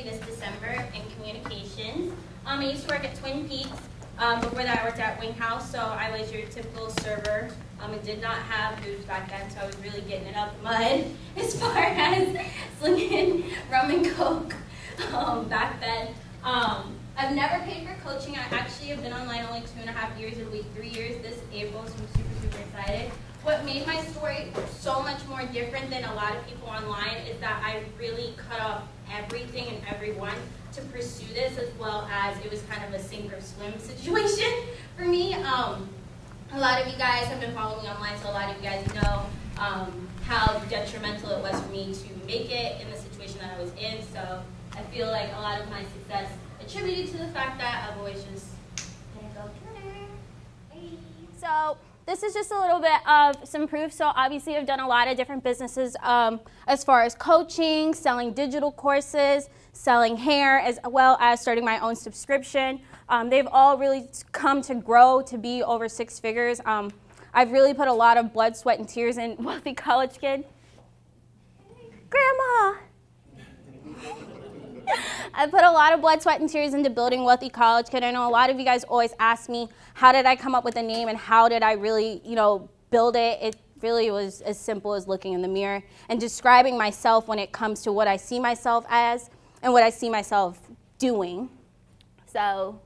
this December in communications. I used to work at Twin Peaks. Before that, I worked at Wing House, so I was your typical server. I did not have boobs back then, so I was really getting it out the mud as far as slinging rum and coke back then. I've never paid for coaching. I actually have been online only 2.5 years. It'll be 3 years this April, so I'm super, super excited. What made my story so much more different than a lot of people online is that I really cut off everything and everyone to pursue this, as well as it was kind of a sink or swim situation for me. A lot of you guys have been following me online, so a lot of you guys know how detrimental it was for me to make it in the situation that I was in. So I feel like a lot of my success attributed to the fact that I've always just been a go-getter. Hey. So this is just a little bit of some proof. So obviously I've done a lot of different businesses as far as coaching, selling digital courses, selling hair, as well as starting my own subscription. They've all really come to grow to be over 6 figures. I've really put a lot of blood, sweat, and tears in Wealthy College Kid. Grandma! I put a lot of blood, sweat, and tears into building Wealthy College Kid. I know a lot of you guys always ask me, how did I come up with a name and how did I really, build it? It really was as simple as looking in the mirror and describing myself when it comes to what I see myself as and what I see myself doing. So,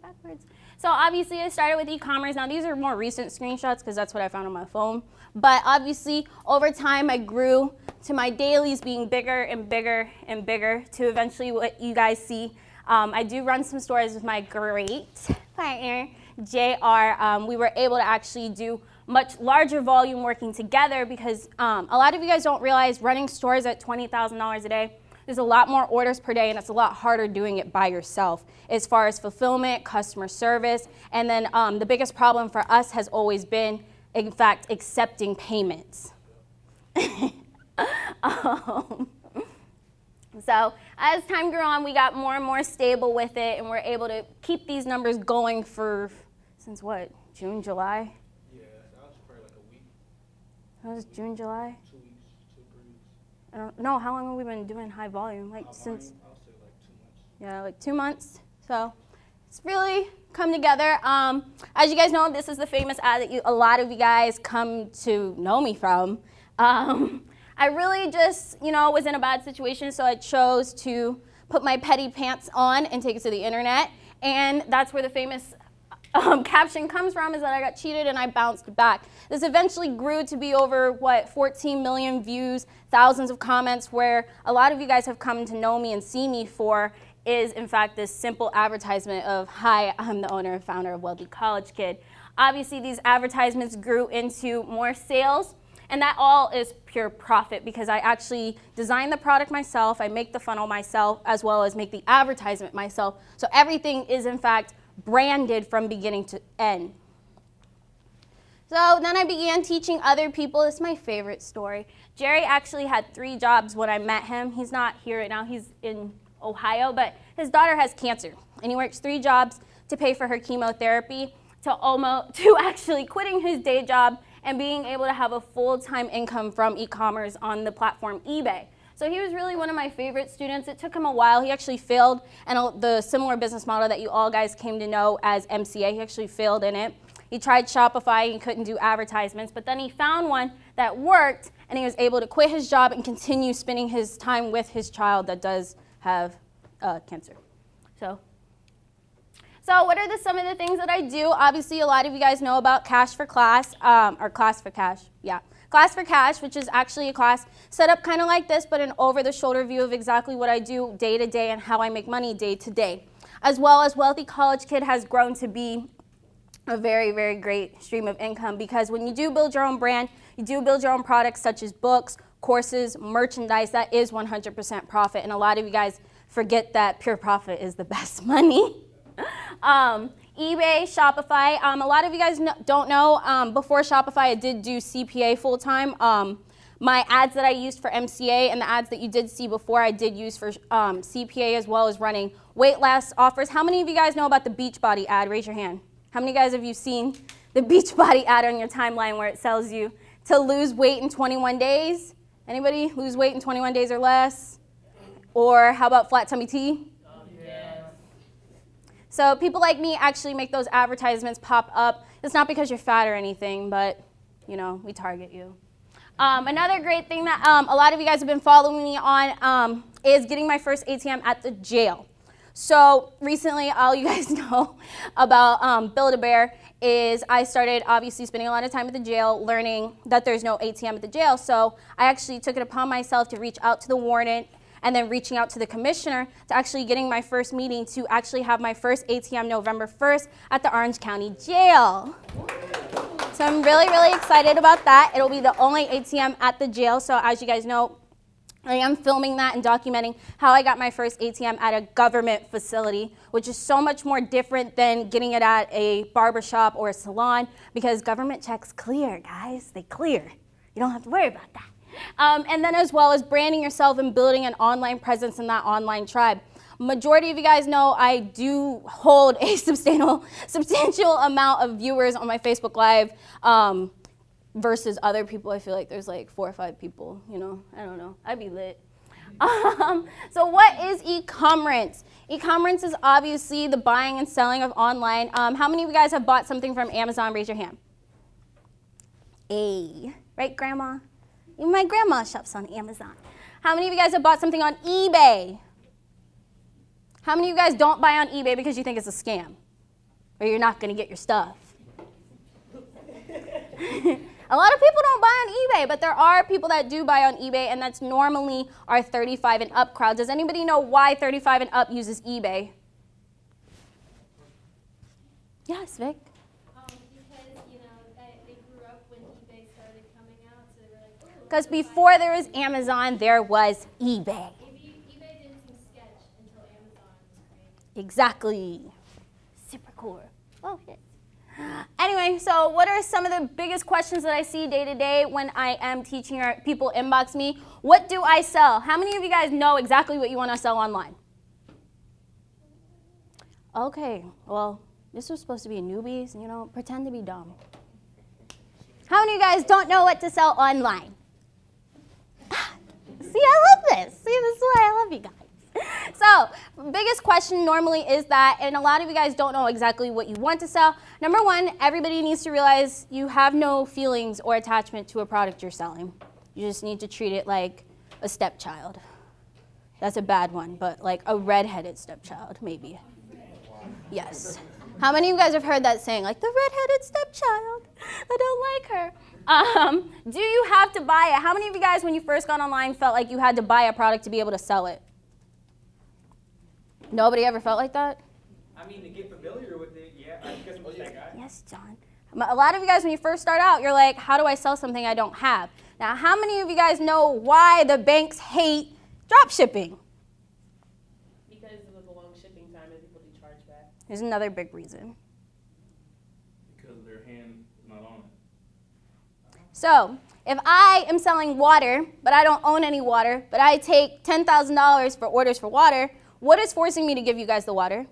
backwards. So obviously I started with e-commerce. Now these are more recent screenshots because that's what I found on my phone. But obviously over time I grew to my dailies being bigger and bigger and bigger to eventually what you guys see. I do run some stores with my great partner, JR. We were able to actually do much larger volume working together because a lot of you guys don't realize running stores at $20,000 a day, there's a lot more orders per day and it's a lot harder doing it by yourself as far as fulfillment, customer service, and then the biggest problem for us has always been, in fact, accepting payments. So as time grew on, we got more and more stable with it and we're able to keep these numbers going for, since what, June, July? Yeah, that was probably like a week. That was June, July? 2 weeks, 2 or 3 weeks. I don't know, how long have we been doing high volume? Like since, I'll say like 2 months. Yeah, like 2 months. So it's really come together. As you guys know, this is the famous ad that a lot of you guys come to know me from. I really just, was in a bad situation, so I chose to put my petty pants on and take it to the internet. And that's where the famous caption comes from, is that I got cheated and I bounced back. This eventually grew to be over, 14 million views, thousands of comments, where a lot of you guys have come to know me and see me for is, in fact, this simple advertisement of, hi, I'm the owner and founder of Wealthy College Kid. Obviously, these advertisements grew into more sales. And that all is pure profit because I actually design the product myself, I make the funnel myself, as well as make the advertisement myself. So everything is, in fact, branded from beginning to end. So then I began teaching other people. This is my favorite story. Jerry actually had 3 jobs when I met him. He's not here right now. He's in Ohio, but his daughter has cancer. And he works 3 jobs to pay for her chemotherapy, to actually quitting his day job and being able to have a full-time income from e-commerce on the platform eBay. So he was really one of my favorite students. It took him a while. He actually failed in the similar business model that you all guys came to know as MCA. He actually failed in it. He tried Shopify, he couldn't do advertisements, but then he found one that worked and he was able to quit his job and continue spending his time with his child that does have cancer. So what are some of the things that I do? Obviously, a lot of you guys know about Cash for Class, or Class for Cash, yeah. Class for Cash, which is actually a class set up kind of like this, but an over-the-shoulder view of exactly what I do day to day and how I make money day to day. As well as Wealthy College Kid has grown to be a very, very great stream of income because when you do build your own brand, you do build your own products such as books, courses, merchandise, that is 100% profit. And a lot of you guys forget that pure profit is the best money. eBay, Shopify, a lot of you guys don't know, before Shopify I did do CPA full-time. My ads that I used for MCA and the ads that you did see before I did use for CPA, as well as running weight loss offers. How many of you guys know about the Beachbody ad? Raise your hand. How many guys have you seen the Beachbody ad on your timeline where it tells you to lose weight in 21 days? Anybody lose weight in 21 days or less? Or how about flat tummy tea? Yes. So people like me actually make those advertisements pop up. It's not because you're fat or anything, but, you know, we target you. Another great thing that a lot of you guys have been following me on is getting my first ATM at the jail. So recently, all you guys know about Build-A-Bear is I started obviously spending a lot of time at the jail learning that there's no ATM at the jail. So I actually took it upon myself to reach out to the warden and then reaching out to the commissioner to actually getting my first meeting to actually have my first ATM November 1st at the Orange County Jail. So I'm really, really excited about that. It'll be the only ATM at the jail. So as you guys know, I am filming that and documenting how I got my first ATM at a government facility, which is so much more different than getting it at a barbershop or a salon, because government checks clear, guys. They clear. You don't have to worry about that. And then as well as branding yourself and building an online presence in that online tribe. Majority of you guys know I do hold a substantial amount of viewers on my Facebook Live versus other people. I feel like there's like 4 or 5 people, you know. I don't know. I'd be lit. So what is e-commerce? E-commerce is obviously the buying and selling of online. How many of you guys have bought something from Amazon? Raise your hand. Right, Grandma? Even my grandma shops on Amazon. How many of you guys have bought something on eBay? How many of you guys don't buy on eBay because you think it's a scam? Or you're not going to get your stuff? A lot of people don't buy on eBay, but there are people that do buy on eBay, and that's normally our 35 and up crowd. Does anybody know why 35 and up uses eBay? Yes, Vic? Because, you know, they grew up when eBay started coming out, so they were like, oh. Because before there was Amazon, there was eBay. eBay didn't seem sketch until Amazon was created. Exactly. Super cool. Oh, shit. Anyway, so what are some of the biggest questions that I see day to day when I am teaching or people inbox me? What do I sell? How many of you guys know exactly what you want to sell online? Okay, well, this was supposed to be newbies, you know, pretend to be dumb. How many of you guys don't know what to sell online? See, I love this. See, this is why I love you guys. So, biggest question normally is that, and a lot of you guys don't know exactly what you want to sell. Number one, everybody needs to realize you have no feelings or attachment to a product you're selling. You just need to treat it like a stepchild. That's a bad one, but like a redheaded stepchild, maybe. Yes. How many of you guys have heard that saying, like the redheaded stepchild? I don't like her. Do you have to buy it? How many of you guys, when you first got online, felt like you had to buy a product to be able to sell it? Nobody ever felt like that? I mean, to get familiar with it, yeah. I guess I'm that guy. Yes, John. A lot of you guys, when you first start out, you're like, how do I sell something I don't have? Now, how many of you guys know why the banks hate drop shipping? Because of the long shipping time and people do charge back. There's another big reason. Because their hand is not on it. So, if I am selling water, but I don't own any water, but I take $10,000 for orders for water, what is forcing me to give you guys the water?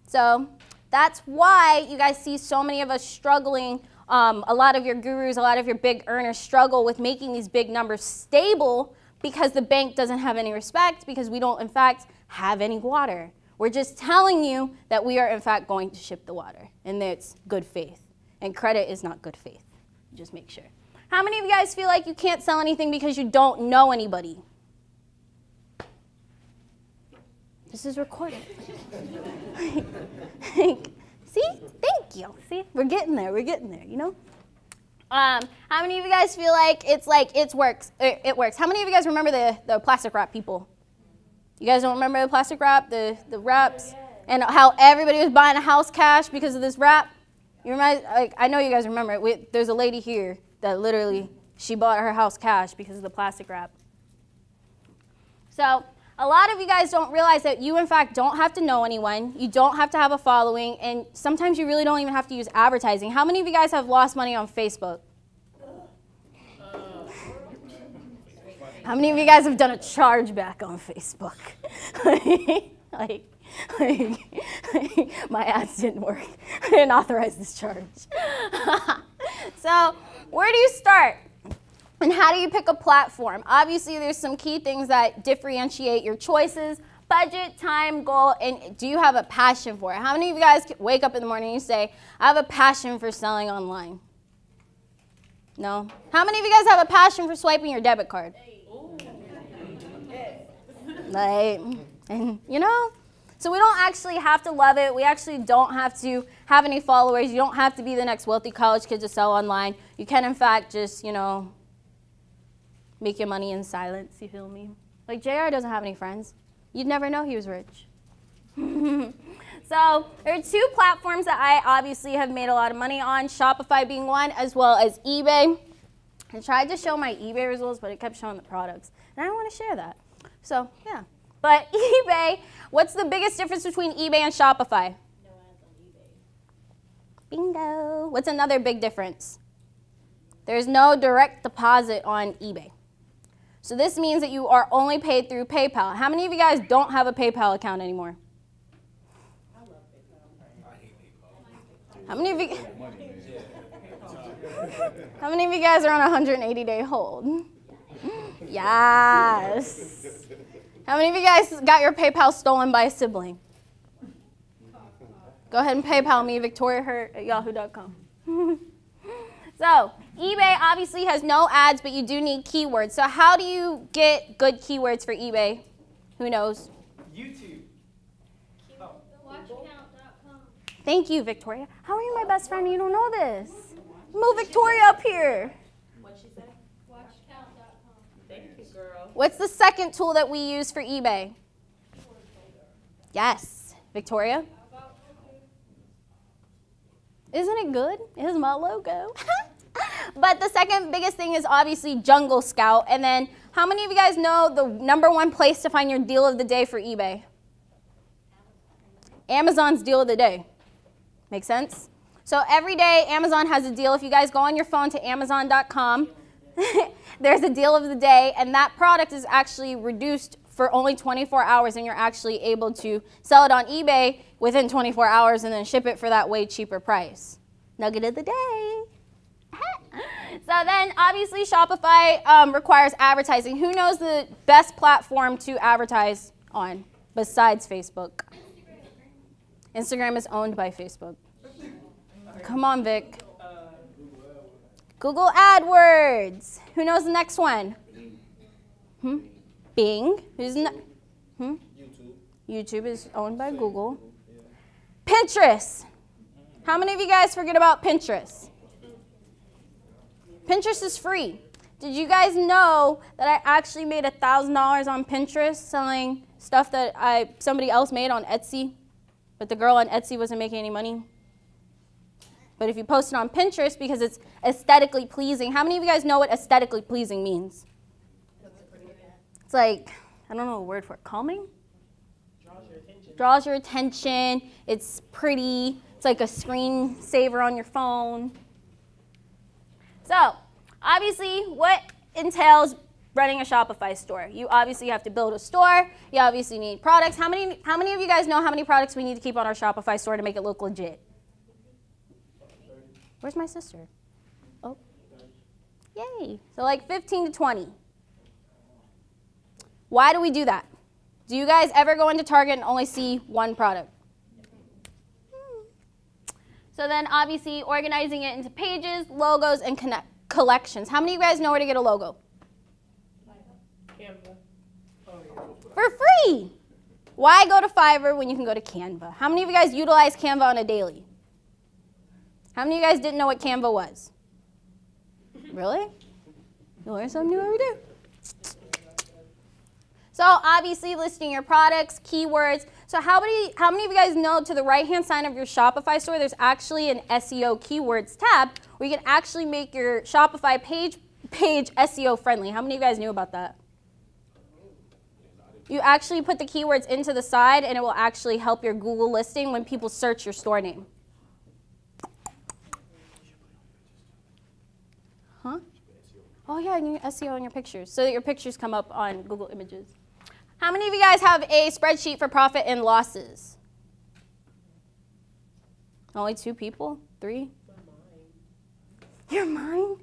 So that's why you guys see so many of us struggling. A lot of your gurus, a lot of your big earners struggle with making these big numbers stable because the bank doesn't have any respect, because we don't, in fact, have any water. We're just telling you that we are, in fact, going to ship the water, and it's good faith. And credit is not good faith. Just make sure. How many of you guys feel like you can't sell anything because you don't know anybody? This is recorded. See? Thank you. See? We're getting there, you know? How many of you guys feel like it works? It works. How many of you guys remember the plastic wrap people? You guys don't remember the plastic wrap, the wraps? And how everybody was buying a house cash because of this wrap? You remember? Like, I know you guys remember it. There's a lady here that literally, she bought her house cash because of the plastic wrap. So, a lot of you guys don't realize that you, in fact, don't have to know anyone. You don't have to have a following. And sometimes you really don't even have to use advertising. How many of you guys have lost money on Facebook? How many of you guys have done a chargeback on Facebook? My ads didn't work. I didn't authorize this charge. So, where do you start? And how do you pick a platform? Obviously, there's some key things that differentiate your choices: budget, time, goal, and do you have a passion for it? How many of you guys wake up in the morning and you say, I have a passion for selling online? No? How many of you guys have a passion for swiping your debit card? Like, and you know? So we don't actually have to love it. We actually don't have to have any followers. You don't have to be the next wealthy college kid to sell online. You can, in fact, just, you know, make your money in silence, you feel me? Like, JR doesn't have any friends. You'd never know he was rich. So there are two platforms that I obviously have made a lot of money on, Shopify being one, as well as eBay. I tried to show my eBay results, but it kept showing the products. And I don't want to share that. So, yeah. But eBay, what's the biggest difference between eBay and Shopify? No ads on eBay. Bingo. What's another big difference? There's no direct deposit on eBay. So this means that you are only paid through PayPal. How many of you guys don't have a PayPal account anymore? I love PayPal. I hate PayPal. How many of you? How many of you guys are on a 180-day hold? Yes. How many of you guys got your PayPal stolen by a sibling? Go ahead and PayPal me, victoriahurt@yahoo.com. So, eBay obviously has no ads, but you do need keywords. So how do you get good keywords for eBay? Who knows? YouTube. Oh. Watchcount.com. Thank you, Victoria. How are you my best friend and you don't know this? Move Victoria up here. What'd she say? Watchcount.com. Thank you, girl. What's the second tool that we use for eBay? Yes, Victoria. Isn't it good? It's my logo. But the second biggest thing is obviously Jungle Scout. And then how many of you guys know the #1 place to find your deal of the day for eBay? Amazon's deal of the day. Make sense? So every day Amazon has a deal. If you guys go on your phone to Amazon.com, there's a deal of the day, and that product is actually reduced for only 24 hours, and you're actually able to sell it on eBay within 24 hours and then ship it for that way cheaper price. Nugget of the day. So then obviously Shopify requires advertising. Who knows the best platform to advertise on besides Facebook? Instagram is owned by Facebook. Come on, Vic. Google AdWords. Who knows the next one? Bing. Who's YouTube. YouTube is owned by Google. Pinterest. How many of you guys forget about Pinterest? Pinterest is free. Did you guys know that I actually made $1,000 on Pinterest selling stuff that somebody else made on Etsy, but the girl on Etsy wasn't making any money? But if you post it on Pinterest because it's aesthetically pleasing, how many of you guys know what aesthetically pleasing means? It's like, I don't know a word for it, calming? Draws your attention. Draws your attention. It's pretty. It's like a screensaver on your phone. So, obviously, what entails running a Shopify store? You obviously have to build a store. You obviously need products. How many of you guys know how many products we need to keep on our Shopify store to make it look legit? Where's my sister? Oh. Yay. So like 15 to 20. Why do we do that? Do you guys ever go into Target and only see one product? So then obviously organizing it into pages, logos, and collections. How many of you guys know where to get a logo? Canva. For free. Why go to Fiverr when you can go to Canva? How many of you guys utilize Canva on a daily? How many of you guys didn't know what Canva was? Really? You learn something new every day. So obviously listing your products, keywords. So how many of you guys know to the right-hand side of your Shopify store, there's actually an SEO keywords tab where you can actually make your Shopify page SEO friendly. How many of you guys knew about that? You actually put the keywords into the side and it will actually help your Google listing when people search your store name. Huh? Oh yeah, and you SEO on your pictures so that your pictures come up on Google Images. How many of you guys have a spreadsheet for profit and losses? Only 2 people? 3? You're mine?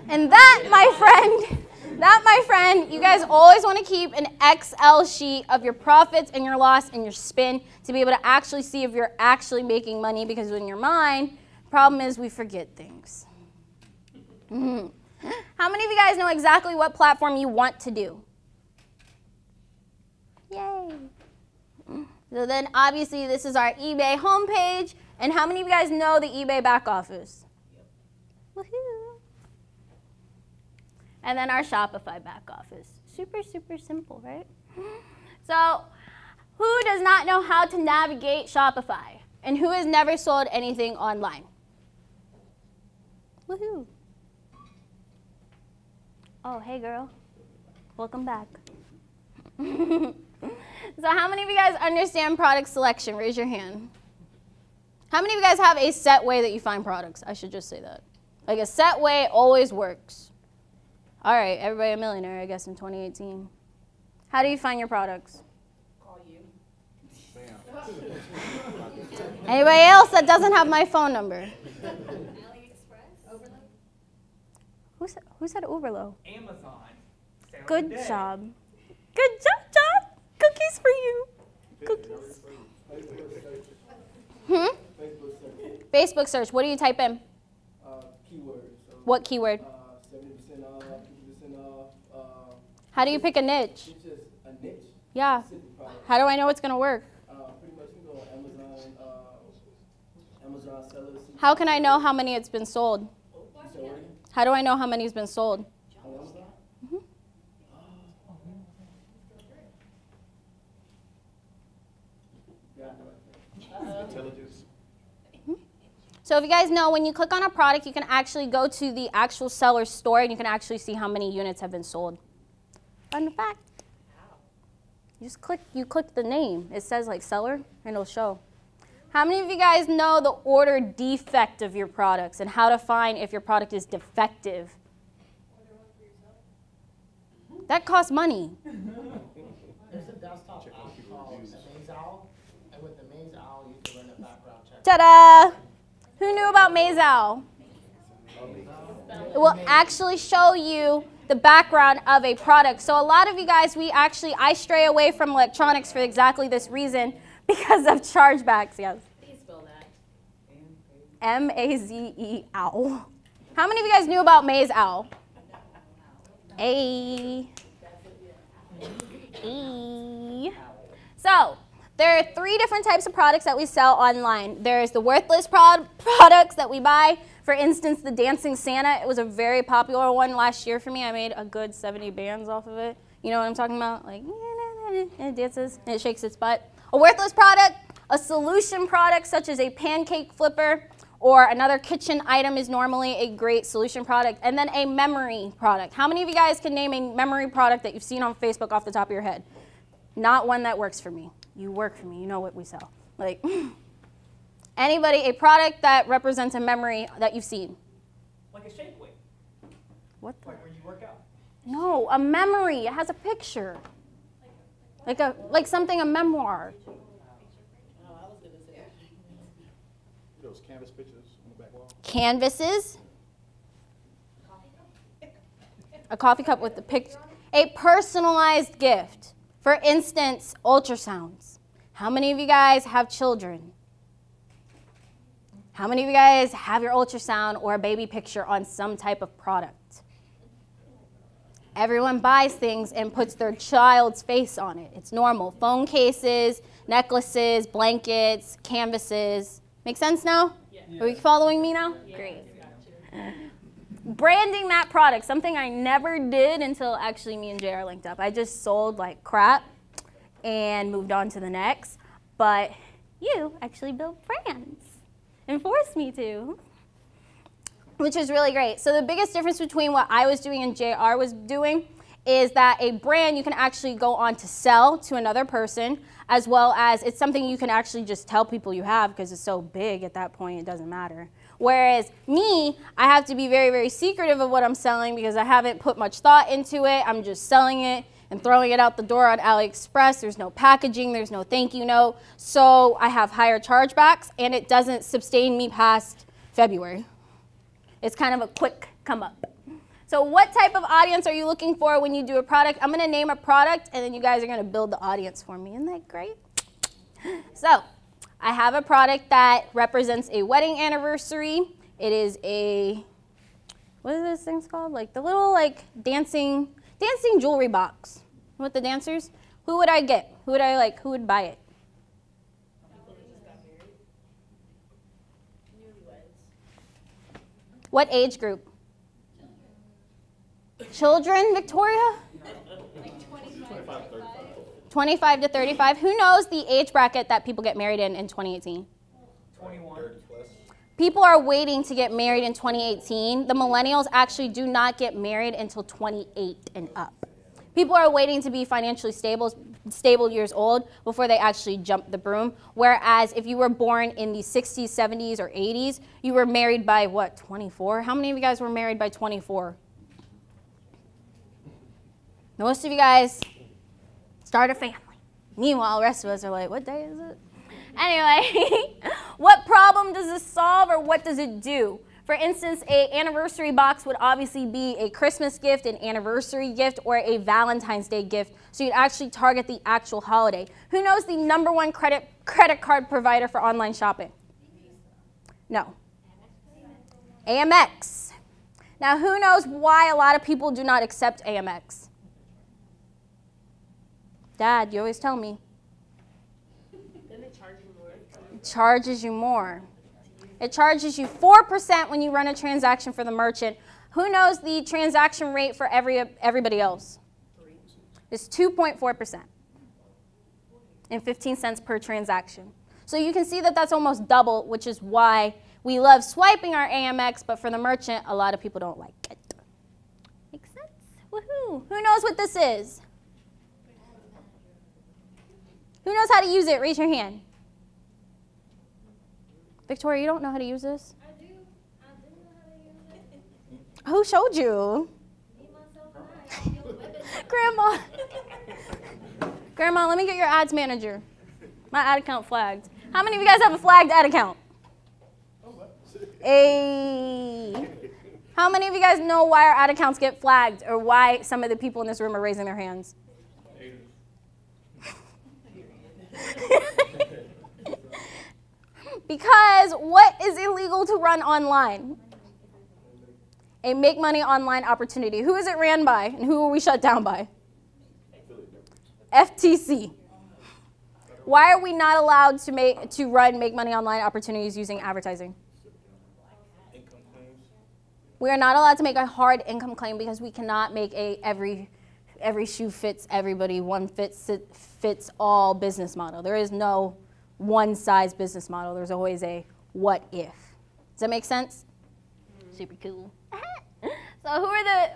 And that, my friend, you guys always want to keep an Excel sheet of your profits and your loss and your spend to be able to actually see if you're actually making money, because when you're mine, problem is we forget things. How many of you guys know exactly what platform you want to do? Yay. So then obviously this is our eBay homepage. And how many of you guys know the eBay back office? Woohoo. And then our Shopify back office. Super, super simple, right? So who does not know how to navigate Shopify? And who has never sold anything online? Woohoo. Oh, hey girl. Welcome back. So how many of you guys understand product selection? Raise your hand. How many of you guys have a set way that you find products? I should just say that. Like a set way always works. All right, everybody a millionaire, I guess, in 2018. How do you find your products? Call you. Anybody else that doesn't have my phone number? Who said Uberlo? Amazon. Good job. Good job, John. Cookies for you. Cookies. Facebook search. What do you type in? Keywords. So, What keyword? 70% off, 50% off. How do you pick a niche? It's just a niche. Yeah. Specific product. How do I know it's going to work? Pretty much you can go on Amazon sellers. How can I know how many it's been sold? So, How do I know how many's been sold? on Amazon? Intelligence. So if you guys know, when you click on a product, you can actually go to the actual seller's store and you can actually see how many units have been sold. Fun fact. You click the name. It says like seller and it'll show. How many of you guys know the order defect of your products and how to find if your product is defective? That costs money. There's a desktop app called Maze Owl, and with the Maze Owl, you can run a background check. Ta-da! Who knew about Maze Owl? It will actually show you the background of a product. So a lot of you guys, I stray away from electronics for exactly this reason, because of chargebacks, yes. Please spell that. M-A-Z-E owl. How many of you guys knew about Maze Owl? A. So, there are 3 different types of products that we sell online. There's the worthless products that we buy. For instance, the Dancing Santa. It was a very popular one last year for me. I made a good 70 bands off of it. You know what I'm talking about? Like, it dances and it shakes its butt. A worthless product, a solution product such as a pancake flipper or another kitchen item is normally a great solution product. And then a memory product. How many of you guys can name a memory product that you've seen on Facebook off the top of your head? Not one that works for me. You work for me. You know what we sell. Like, anybody, a product that represents a memory that you've seen? Like a shake weight. What the? Like where you work out. No, a memory. It has a picture. Like something, a memoir. Oh, I was going to say. Those canvas pictures on the back wall. Canvases. A coffee cup with the picture. A personalized gift. For instance, ultrasounds. How many of you guys have children? How many of you guys have your ultrasound or a baby picture on some type of product? Everyone buys things and puts their child's face on it. It's normal. Phone cases, necklaces, blankets, canvases. Make sense now? Yeah. Are you following me now? Yeah. Great. Branding that product, something I never did until actually me and JR linked up. I just sold like crap and moved on to the next. But you actually built brands and forced me to, which is really great. So the biggest difference between what I was doing and JR was doing is that a brand you can actually go on to sell to another person, as well as it's something you can actually just tell people you have because it's so big at that point, it doesn't matter. Whereas me, I have to be very, very secretive of what I'm selling because I haven't put much thought into it. I'm just selling it and throwing it out the door on AliExpress. There's no packaging, there's no thank you note. So I have higher chargebacks and it doesn't sustain me past February. It's kind of a quick come up. So what type of audience are you looking for when you do a product? I'm going to name a product, and then you guys are going to build the audience for me. Isn't that great? So I have a product that represents a wedding anniversary. It is a, what is this thing called? Like the little like dancing jewelry box with the dancers. Who would I get? Who would I like? Who would buy it? What age group? Children, Victoria? Like 25 to 35. Who knows the age bracket that people get married in 2018? 21. People are waiting to get married in 2018. The millennials actually do not get married until 28 and up. People are waiting to be financially stable years old before they actually jump the broom. Whereas if you were born in the 60s, 70s, or 80s, you were married by what, 24? How many of you guys were married by 24? Most of you guys start a family. Meanwhile, the rest of us are like, what day is it? Anyway, what problem does this solve, or what does it do? For instance, an anniversary box would obviously be a Christmas gift, an anniversary gift, or a Valentine's Day gift. So you'd actually target the actual holiday. Who knows the #1 credit card provider for online shopping? No. Amex. Now, who knows why a lot of people do not accept Amex? Dad, you always tell me. Then they charge you more. It charges you more. It charges you 4% when you run a transaction for the merchant. Who knows the transaction rate for everybody else? It's 2.4% and 15 cents per transaction. So you can see that that's almost double, which is why we love swiping our Amex, but for the merchant, a lot of people don't like it. Makes sense? Woohoo! Who knows what this is? Who knows how to use it? Raise your hand. Victoria, you don't know how to use this? I do know how to use it. Who showed you? Me, myself, and I. Y'all do Grandma. Grandma, let me get your ads manager. My ad account flagged. How many of you guys have a flagged ad account? Hey. How many of you guys know why our ad accounts get flagged, or why some of the people in this room are raising their hands? Because what is illegal to run online? A make money online opportunity. Who is it ran by, and who were we shut down by? FTC. Why are we not allowed to run make money online opportunities using advertising? We are not allowed to make a hard income claim because we cannot make a every shoe fits everybody, one fits all business model. There is no one size business model. There's always a what if. Does that make sense? Super cool. So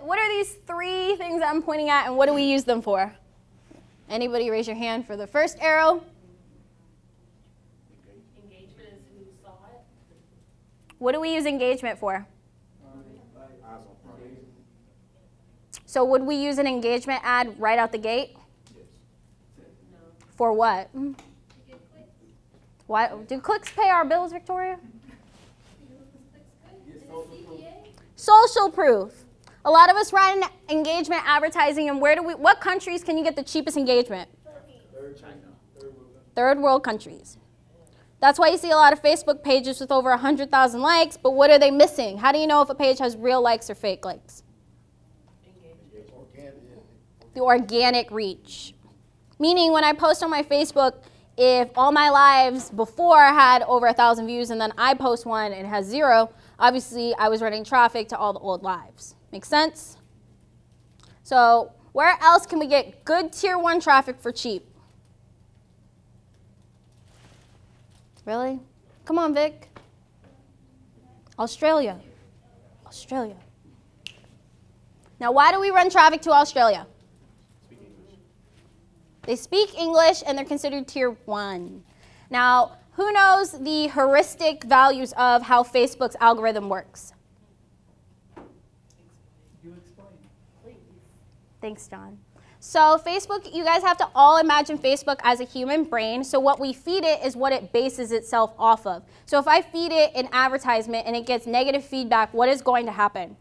what are these 3 things that I'm pointing at, and what do we use them for? Anybody raise your hand for the first arrow? Engagement is who saw it. What do we use engagement for? So would we use an engagement ad right out the gate? No. For what? Why do clicks pay our bills, Victoria? Social proof. A lot of us run engagement advertising, and what countries can you get the cheapest engagement? Third world countries. That's why you see a lot of Facebook pages with over 100,000 likes, but what are they missing? How do you know if a page has real likes or fake likes? The organic reach. Meaning when I post on my Facebook, if all my lives before had over 1,000 views and then I post one and it has 0, obviously I was running traffic to all the old lives. Make sense? So where else can we get good tier 1 traffic for cheap? Really? Come on, Vic. Australia. Australia. Now, why do we run traffic to Australia? They speak English, and they're considered tier 1. Now, who knows the heuristic values of how Facebook's algorithm works? You explain. Thanks, John. So Facebook, you guys have to all imagine Facebook as a human brain. So what we feed it is what it bases itself off of. So if I feed it an advertisement and it gets negative feedback, what is going to happen?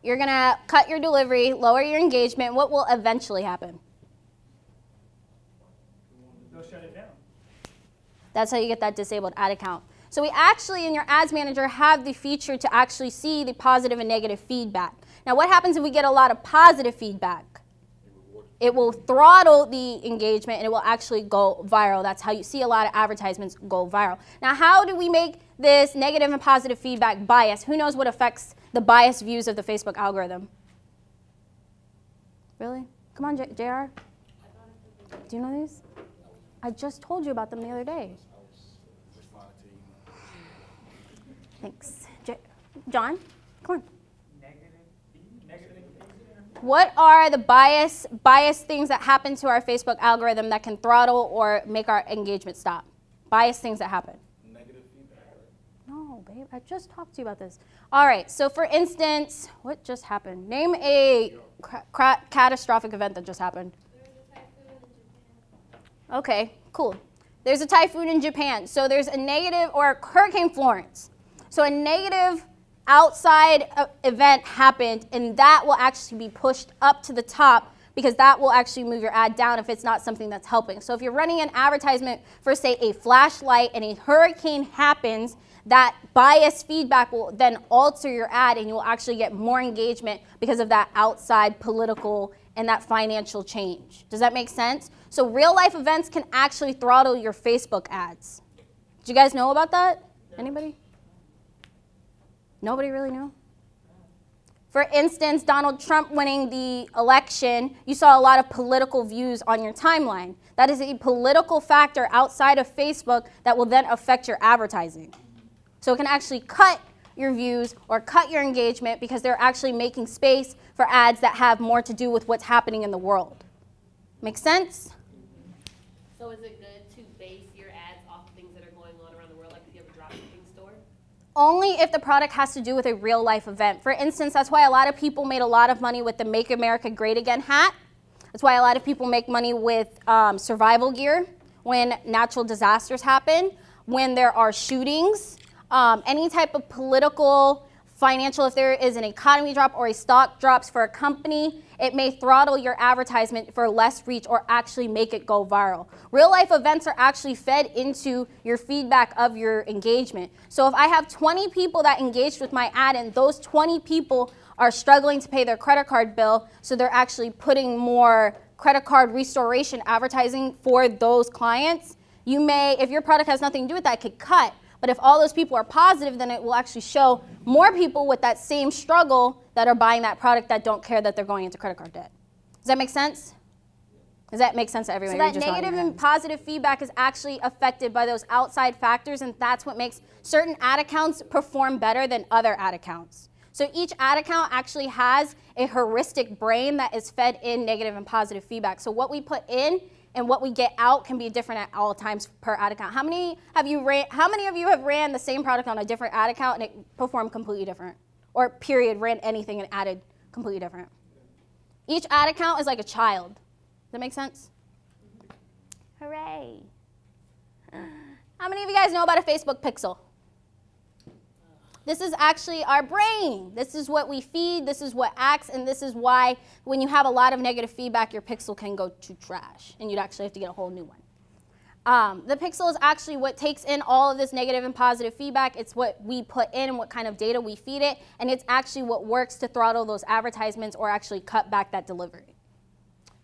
You're going to cut your delivery, lower your engagement. What will eventually happen? They'll shut it down. That's how you get that disabled ad account. So we actually, in your ads manager, have the feature to actually see the positive and negative feedback. Now, what happens if we get a lot of positive feedback? It will throttle the engagement and it will actually go viral. That's how you see a lot of advertisements go viral. Now, how do we make this negative and positive feedback bias? Who knows what affects the biased views of the Facebook algorithm? Really? Come on, JR. Do you know these? I just told you about them the other day. Thanks. John, come on. What are the bias things that happen to our Facebook algorithm that can throttle or make our engagement stop? Bias things that happen. Negative feedback, right? No, babe, I just talked to you about this. All right, so for instance, what just happened? Name a catastrophic event that just happened. There was a typhoon in Japan. Okay, cool. There's a typhoon in Japan. So there's a negative, or Hurricane Florence. So a negative outside event happened, and that will actually be pushed up to the top because that will actually move your ad down if it's not something that's helping. So if you're running an advertisement for, say, a flashlight and a hurricane happens, that bias feedback will then alter your ad and you will actually get more engagement because of that outside political and that financial change. Does that make sense? So real life events can actually throttle your Facebook ads. Did you guys know about that? Anybody? Nobody really knew? For instance, Donald Trump winning the election, you saw a lot of political views on your timeline. That is a political factor outside of Facebook that will then affect your advertising. So it can actually cut your views or cut your engagement because they're actually making space for ads that have more to do with what's happening in the world. Make sense? So is it good to base your ads off of things that are going on around the world, like if you have a dropshipping store? Only if the product has to do with a real life event. For instance, that's why a lot of people made a lot of money with the Make America Great Again hat. That's why a lot of people make money with survival gear when natural disasters happen, when there are shootings, any type of political, financial, if there is an economy drop or a stock drops for a company, it may throttle your advertisement for less reach or actually make it go viral. Real life events are actually fed into your feedback of your engagement. So if I have 20 people that engaged with my ad and those 20 people are struggling to pay their credit card bill, so they're actually putting more credit card restoration advertising for those clients, you may, if your product has nothing to do with that, it could cut. But if all those people are positive, then it will actually show more people with that same struggle that are buying that product that don't care that they're going into credit card debt. Does that make sense? Does that make sense to everyone? So that negative and positive feedback is actually affected by those outside factors, and that's what makes certain ad accounts perform better than other ad accounts. So each ad account actually has a heuristic brain that is fed in negative and positive feedback. So what we put in and what we get out can be different at all times per ad account. How many of you have ran the same product on a different ad account and it performed completely different? Or period, ran anything and added completely different? Each ad account is like a child. Does that make sense? Hooray. How many of you guys know about a Facebook pixel? This is actually our brain. This is what we feed, this is what acts, and this is why when you have a lot of negative feedback, your pixel can go to trash, and you'd actually have to get a whole new one. The pixel is actually what takes in all of this negative and positive feedback. It's what we put in and what kind of data we feed it, and it's actually what works to throttle those advertisements or actually cut back that delivery.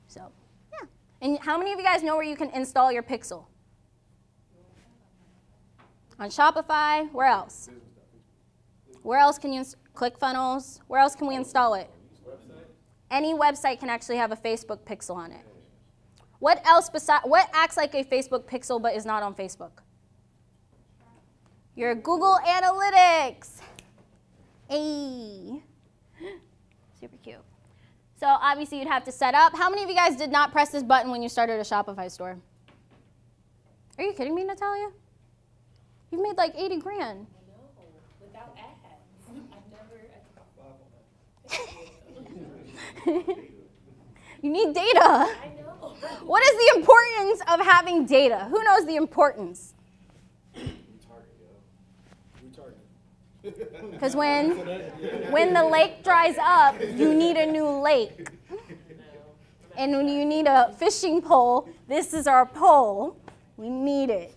So, yeah. And how many of you guys know where you can install your pixel? On Shopify, where else? Where else can you ClickFunnels? Where else can we install it? Any website can actually have a Facebook pixel on it. What else what acts like a Facebook pixel but is not on Facebook? Your Google Analytics. Hey. Super cute. So obviously you'd have to set up. How many of you guys did not press this button when you started a Shopify store? Are you kidding me, Natalia? You've made like 80 grand. Without ads. I've never. You need data. I know. What is the importance of having data? Who knows the importance? Because when the lake dries up, you need a new lake. And when you need a fishing pole, this is our pole. We need it.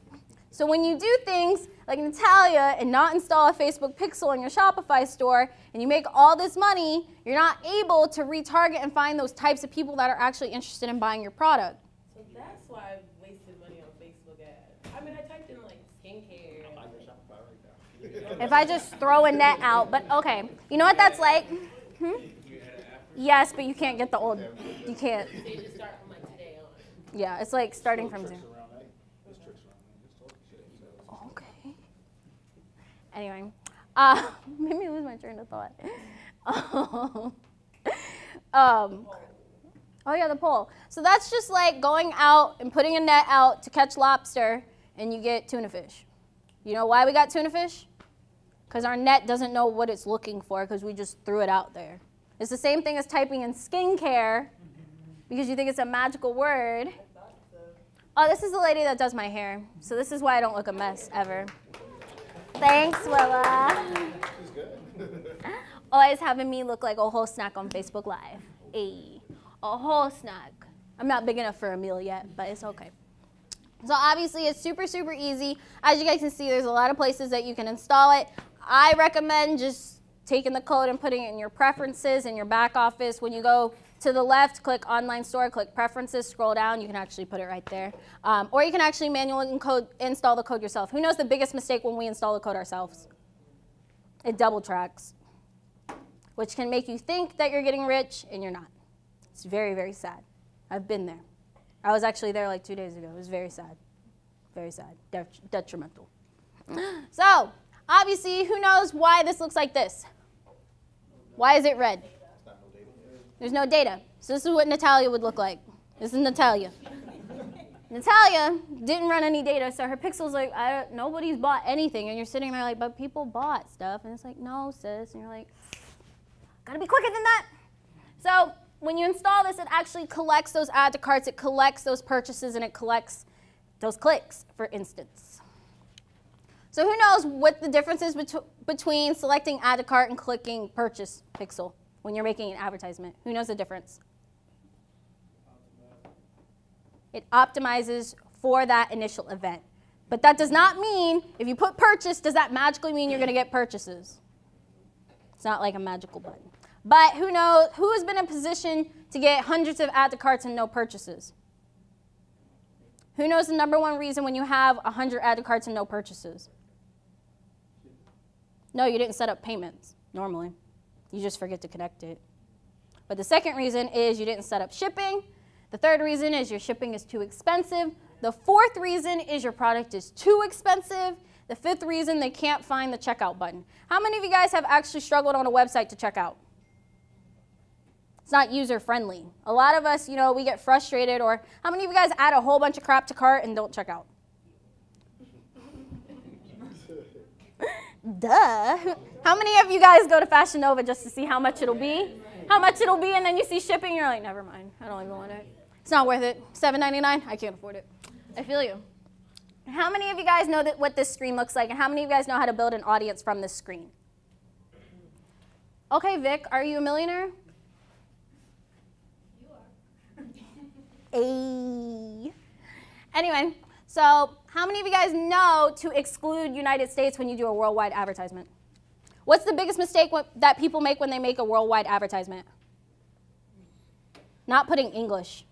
So when you do things like Natalia and not install a Facebook pixel in your Shopify store, and you make all this money, you're not able to retarget and find those types of people that are actually interested in buying your product. So that's why I wasted money on Facebook ads. I mean, I typed in like skincare. If I just throw a net out, but okay. You know what that's like? Yes, but you can't get the old, you can't. So you just start from like today on. Yeah, it's like starting from zero. Okay. Anyway, made me lose my train of thought. Oh yeah, the pole. So that's just like going out and putting a net out to catch lobster, and you get tuna fish. You know why we got tuna fish? Because our net doesn't know what it's looking for because we just threw it out there. It's the same thing as typing in skincare because you think it's a magical word. Oh, this is the lady that does my hair. So this is why I don't look a mess ever. Thanks, Willa. Always having me look like a whole snack on Facebook Live. Ayy, a whole snack. I'm not big enough for a meal yet, but it's okay. So obviously it's super, super easy. As you guys can see, there's a lot of places that you can install it. I recommend just taking the code and putting it in your preferences in your back office. When you go to the left, click online store, click preferences, scroll down, you can actually put it right there. Or you can actually manually install the code yourself. Who knows the biggest mistake when we install the code ourselves? It double tracks, which can make you think that you're getting rich and you're not. It's very, very sad. I've been there. I was actually there like 2 days ago. It was very sad. Very sad. Detrimental. So, obviously, who knows why this looks like this? Why is it red? There's no data. So this is what Natalia would look like. This is Natalia. Natalia didn't run any data, so her pixel's like, nobody's bought anything. And you're sitting there like, but people bought stuff. And it's like, no, sis. And you're like, gotta be quicker than that. So when you install this, it actually collects those add to carts, it collects those purchases, and it collects those clicks, for instance. So who knows what the difference is between selecting add to cart and clicking purchase pixel when you're making an advertisement? Who knows the difference? It optimizes for that initial event. But that does not mean, if you put purchase, does that magically mean you're going to get purchases? It's not like a magical button. But who knows, who has been in a position to get hundreds of add to carts and no purchases? Who knows the number one reason when you have 100 add to carts and no purchases? No, you didn't set up payments normally. You just forget to connect it. But the second reason is you didn't set up shipping. The third reason is your shipping is too expensive. The fourth reason is your product is too expensive. The fifth reason, they can't find the checkout button. How many of you guys have actually struggled on a website to check out? It's not user-friendly. A lot of us, we get frustrated, or how many of you guys add a whole bunch of crap to cart and don't check out? Duh. How many of you guys go to Fashion Nova just to see how much it'll be? How much it'll be, and then you see shipping, you're like, never mind. I don't even want it. It's not worth it. $7.99? I can't afford it. I feel you. How many of you guys know what this screen looks like, and how many of you guys know how to build an audience from this screen? Okay, Vic, are you a millionaire? Ay. Anyway, so how many of you guys know to exclude United States when you do a worldwide advertisement? What's the biggest mistake that people make when they make a worldwide advertisement? Not putting English.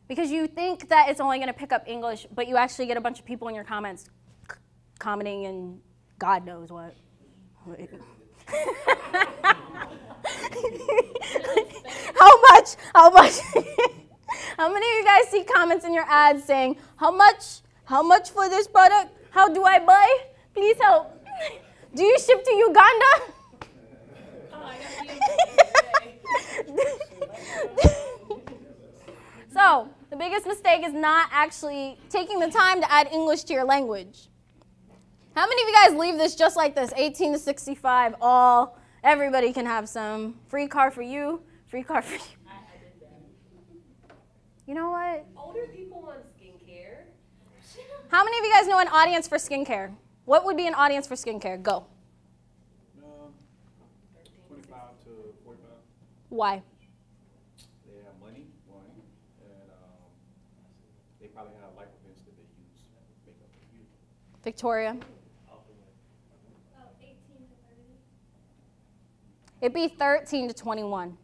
Because you think that it's only going to pick up English, but you actually get a bunch of people in your comments commenting in God knows what. How much? How many of you guys see comments in your ads saying, how much for this product? How do I buy? Please help. Do you ship to Uganda? So, the biggest mistake is not actually taking the time to add English to your language. How many of you guys leave this just like this, 18 to 65, all Everybody can have some. Free car for you, free car for you. I did that. You know what? Older people want skincare. How many of you guys know an audience for skincare? What would be an audience for skincare? Go. 25 to 45. Why? They have money, one, and they probably have life events that they use makeup. Victoria? Oh, 18 to 30. It'd be 13 to 21.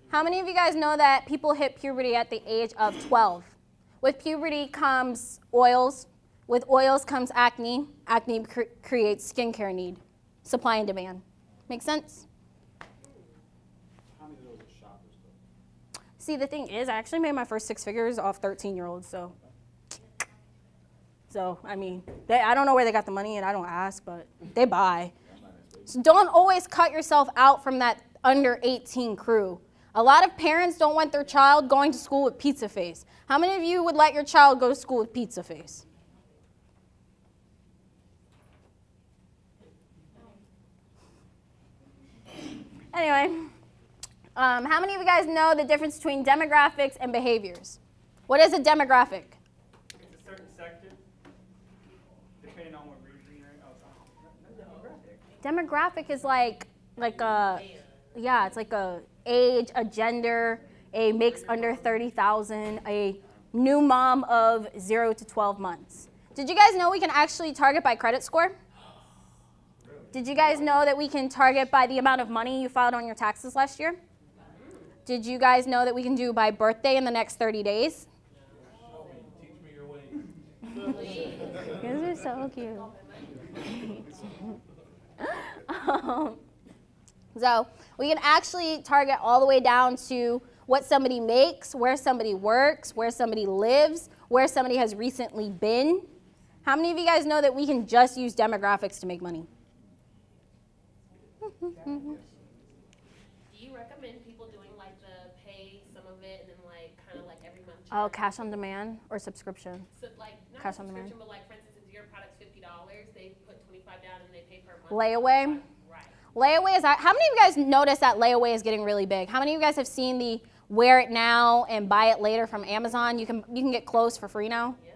How many of you guys know that people hit puberty at the age of 12? With puberty comes oils. With oils comes acne. Acne creates skincare need. Supply and demand. Make sense? How many of those are shoppers, though? See, the thing is, I actually made my first 6 figures off 13-year-olds, so I mean, I don't know where they got the money, and I don't ask, but they buy. So don't always cut yourself out from that under 18 crew. A lot of parents don't want their child going to school with pizza face. How many of you would let your child go to school with pizza face? Anyway, how many of you guys know the difference between demographics and behaviors? What is a demographic? It's a certain sector, depending on what region you're in. Oh, demographic. Demographic is like a, yeah, it's like a age, a gender, a makes under 30,000, a new mom of 0 to 12 months. Did you guys know we can actually target by credit score? Did you guys know that we can target by the amount of money you filed on your taxes last year? Did you guys know that we can do by birthday in the next 30 days? Teach me your ways. You guys are so cute. So we can actually target all the way down to what somebody makes, where somebody works, where somebody lives, where somebody has recently been. How many of you guys know that we can just use demographics to make money? Do you recommend people doing like the pay some of it and then like kind of like every month? Oh, cash on demand or subscription? So like not Cash on demand. subscription, but like for instance, if your product's $50, they put $25 down and they pay per month. Layaway? Right. Layaway is, how many of you guys notice that layaway is getting really big? How many of you guys have seen the wear it now and buy it later from Amazon? You can get clothes for free now. Yep.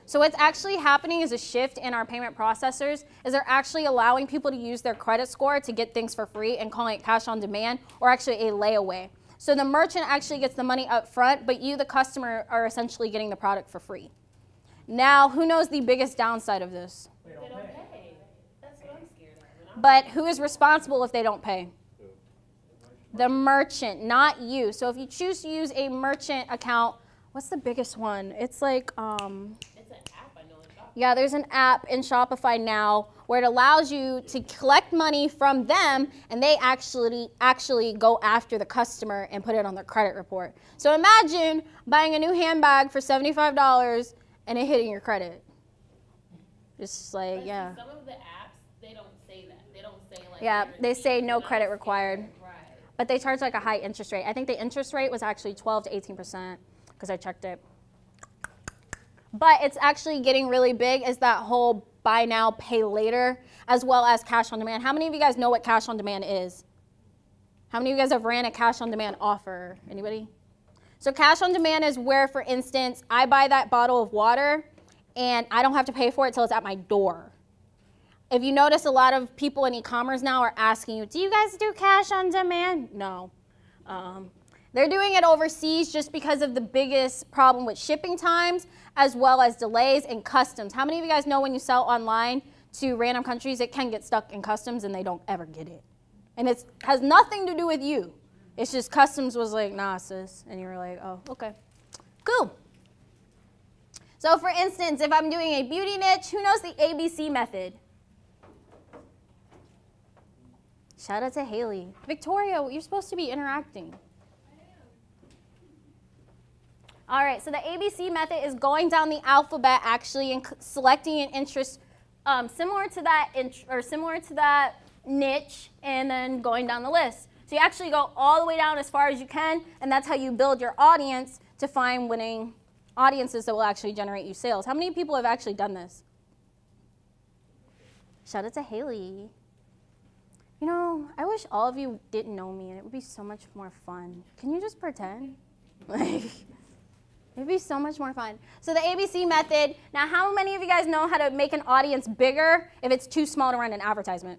So what's actually happening is a shift in our payment processors is they're actually allowing people to use their credit score to get things for free and calling it cash on demand or actually a layaway. So the merchant actually gets the money up front, but you, the customer, are essentially getting the product for free. Now, who knows the biggest downside of this? They don't pay. That's what I'm scared of. But who is responsible if they don't pay? The merchant, not you. So if you choose to use a merchant account, what's the biggest one? It's like, It's an app I know in Shopify. yeah, there's an app in Shopify now where it allows you to collect money from them and they actually go after the customer and put it on their credit report. So imagine buying a new handbag for $75 and it hitting your credit. Just like, But yeah. see, some of the apps, they don't say that. They don't say like. Yeah, they say no guaranteed, credit not required. Right. But they charge like a high interest rate. I think the interest rate was actually 12 to 18% because I checked it. But it's actually getting really big is that whole buy now, pay later, as well as cash on demand. How many of you guys know what cash on demand is? How many of you guys have ran a cash on demand offer? Anybody? So cash on demand is where, for instance, I buy that bottle of water and I don't have to pay for it till it's at my door. If you notice, a lot of people in e-commerce now are asking you, do you guys do cash on demand? No. They're doing it overseas just because of the biggest problem with shipping times as well as delays and customs. How many of you guys know when you sell online to random countries, it can get stuck in customs and they don't ever get it? And it has nothing to do with you. It's just customs was like, nah, sis. And you were like, oh, okay. Cool. So for instance, if I'm doing a beauty niche, who knows the ABC method? Shout out to Haley. Victoria, you're supposed to be interacting. All right, so the ABC method is going down the alphabet actually and selecting an interest similar to that niche and then going down the list. So you actually go all the way down as far as you can, and that's how you build your audience to find winning audiences that will actually generate you sales. How many people have actually done this? Shout out to Haley. You know, I wish all of you didn't know me, and it would be so much more fun. Can you just pretend? Like, it'd be so much more fun. So the ABC method. Now, how many of you guys know how to make an audience bigger if it's too small to run an advertisement?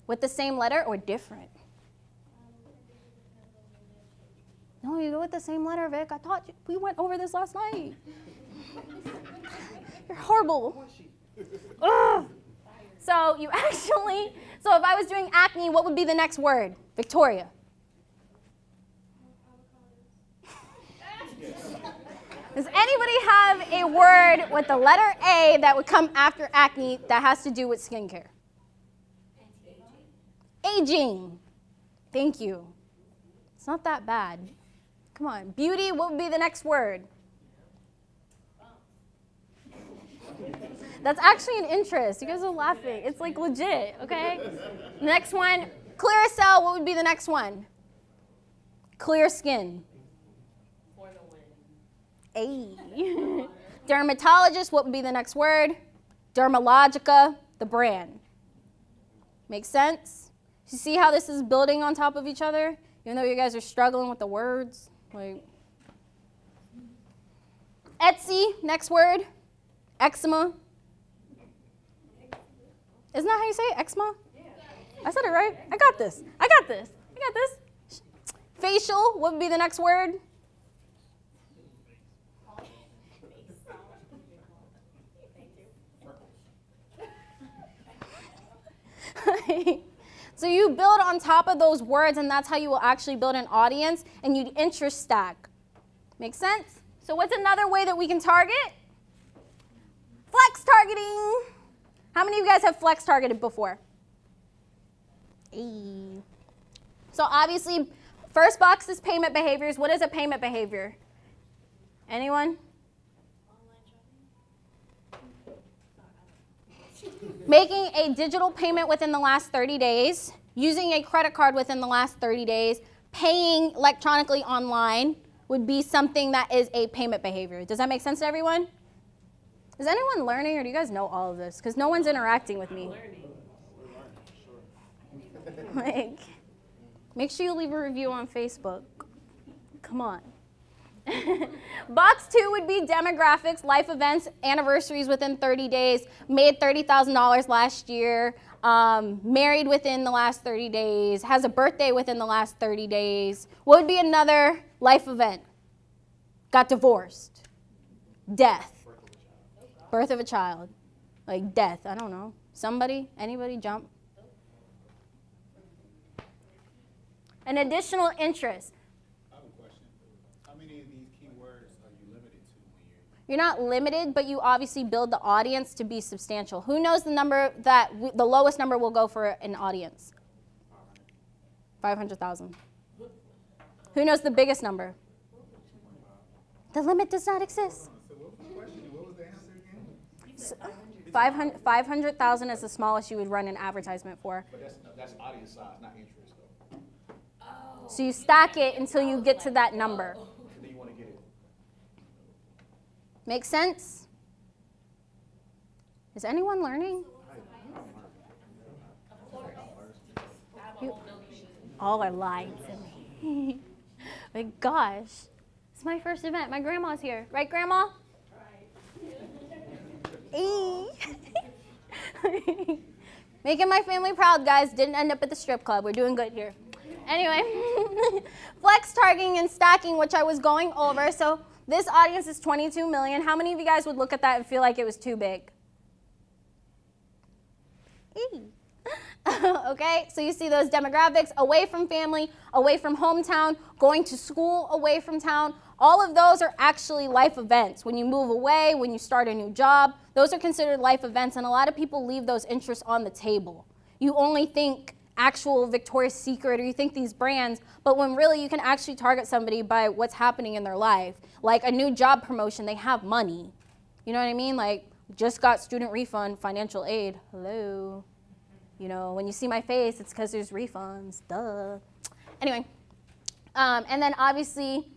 With the same letter or different? No, you go with the same letter, Vic. I thought we went over this last night. You're horrible. Ugh. So you actually, so if I was doing acne, what would be the next word? Victoria. Does anybody have a word with the letter A that would come after acne that has to do with skincare? Aging. Thank you. It's not that bad. Come on. Beauty, what would be the next word? That's actually an interest. You guys are laughing. It's like legit, okay? Next one, Clearasil, what would be the next one? Clear skin. For the win. Ay. Dermatologist, what would be the next word? Dermalogica, the brand. Makes sense? You see how this is building on top of each other? Even though you guys are struggling with the words. Like, Etsy, next word. Eczema. Isn't that how you say it? Eczema? Yeah. I said it right. I got this. I got this. I got this. Facial, what would be the next word? So you build on top of those words, and that's how you will actually build an audience, and you'd interest stack. Make sense? So what's another way that we can target? Flex targeting. How many of you guys have flex targeted before? Hey. So obviously, first box is payment behaviors. What is a payment behavior? Anyone? Making a digital payment within the last 30 days, using a credit card within the last 30 days, paying electronically online would be something that is a payment behavior. Does that make sense to everyone? Is anyone learning, or do you guys know all of this? Because no one's interacting with me. Like, make sure you leave a review on Facebook. Come on. Box 2 would be demographics, life events, anniversaries within 30 days, made $30,000 last year, married within the last 30 days, has a birthday within the last 30 days. What would be another life event? Got divorced. Death. Birth of a child. Like death, I don't know. Somebody, anybody jump? An additional interest. I have a question. How many of these keywords are you limited to when You're not limited, but you obviously build the audience to be substantial. Who knows the number that the lowest number will go for an audience? 500,000. Who knows the biggest number? The limit does not exist. So what was the question? What was the answer again? 500,000 is the smallest you would run an advertisement for. But that's audience size, not interest though. So you stack it until you get to that number. And then you want to get it. Make sense? Is anyone learning? You all are lying to me. My gosh. It's my first event. My grandma's here. Right, Grandma? Right. Making my family proud, guys. Didn't end up at the strip club. We're doing good here. Anyway, flex targeting and stacking, which I was going over. So this audience is 22 million. How many of you guys would look at that and feel like it was too big? Okay, so you see those demographics, away from family, away from hometown, going to school away from town. All of those are actually life events. When you move away, when you start a new job, those are considered life events, and a lot of people leave those interests on the table. You only think actual Victoria's Secret, or you think these brands, but when really you can actually target somebody by what's happening in their life. Like a new job promotion, they have money. You know what I mean? Like, just got student refund, financial aid. Hello. You know, when you see my face, it's because there's refunds. Duh. Anyway, and then obviously,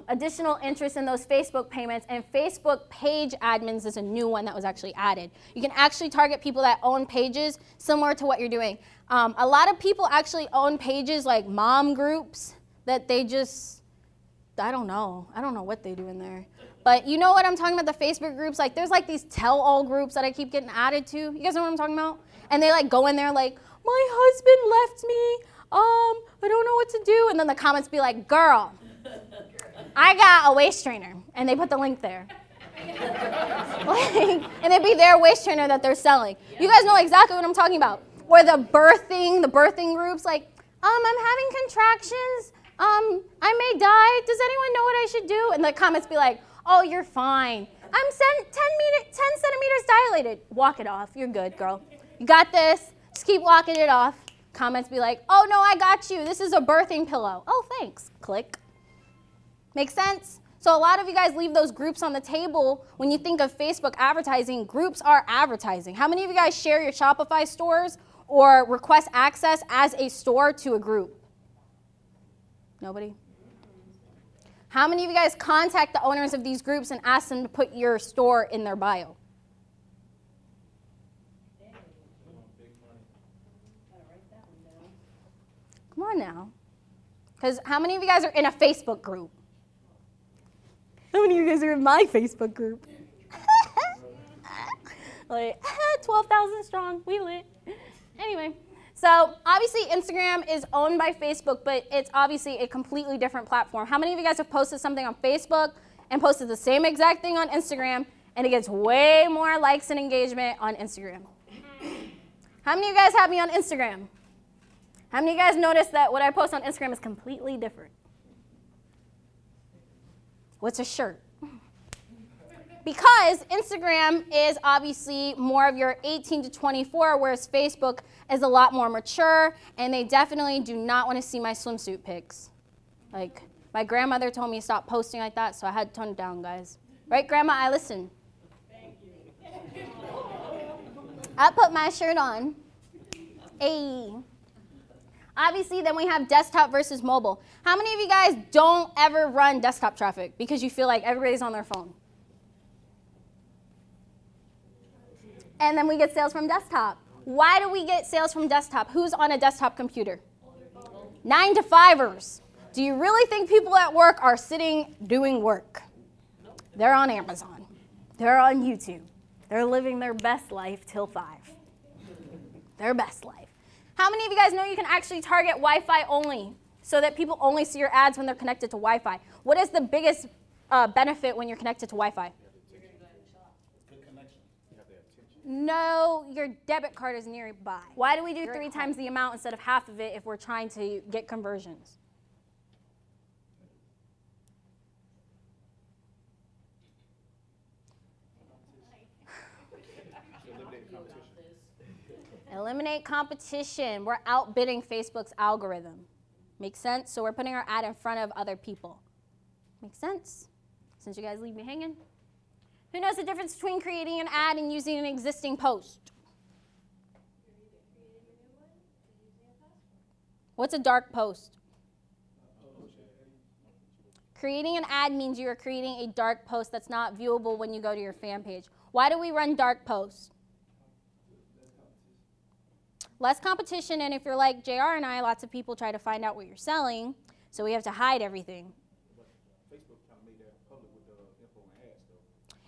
additional interest in those Facebook payments, and Facebook page admins is a new one that was actually added. You can actually target people that own pages similar to what you're doing. A lot of people actually own pages like mom groups that they just, I don't know what they do in there. But you know what I'm talking about, the Facebook groups, like there's like these tell-all groups that I keep getting added to. You guys know what I'm talking about? And they like go in there like, my husband left me, I don't know what to do. And then the comments be like, girl, I got a waist trainer. And they put the link there. Like, and it'd be their waist trainer that they're selling. You guys know exactly what I'm talking about. Or the birthing groups, like, I'm having contractions, I may die, does anyone know what I should do? And the comments be like, oh, you're fine. I'm 10 centimeters dilated. Walk it off, you're good, girl. You got this, just keep walking it off. Comments be like, oh no, I got you, this is a birthing pillow. Oh, thanks, click. Make sense? So a lot of you guys leave those groups on the table. When you think of Facebook advertising, groups are advertising. How many of you guys share your Shopify stores or request access as a store to a group? Nobody? How many of you guys contact the owners of these groups and ask them to put your store in their bio? Come on now. Because how many of you guys are in a Facebook group? How many of you guys are in my Facebook group? Like, 12,000 strong, we lit. Anyway, so obviously Instagram is owned by Facebook, but it's obviously a completely different platform. How many of you guys have posted something on Facebook and posted the same exact thing on Instagram, and it gets way more likes and engagement on Instagram? How many of you guys have me on Instagram? How many of you guys notice that what I post on Instagram is completely different? What's a shirt? Because Instagram is obviously more of your 18 to 24, whereas Facebook is a lot more mature, and they definitely do not want to see my swimsuit pics. Like, my grandmother told me to stop posting like that, so I had to tone it down, guys. Right, Grandma? I listen. Thank you. I put my shirt on. Ayy. Obviously, then we have desktop versus mobile. How many of you guys don't ever run desktop traffic because you feel like everybody's on their phone? And then we get sales from desktop. Why do we get sales from desktop? Who's on a desktop computer? 9-to-5ers. Do you really think people at work are sitting doing work? They're on Amazon. They're on YouTube. They're living their best life till 5. Their best life. How many of you guys know you can actually target Wi-Fi only so that people only see your ads when they're connected to Wi-Fi? What is the biggest benefit when you're connected to Wi-Fi? No, your debit card is nearby. Why do we do 3 times the amount instead of half of it if we're trying to get conversions? Eliminate competition. We're outbidding Facebook's algorithm. Make sense? So we're putting our ad in front of other people. Make sense? Since you guys leave me hanging. Who knows the difference between creating an ad and using an existing post? What's a dark post? Creating an ad means you are creating a dark post that's not viewable when you go to your fan page. Why do we run dark posts? Less competition, and if you're like JR and I, lots of people try to find out what you're selling, so we have to hide everything. Facebook kind of made that public with the info and ads, though.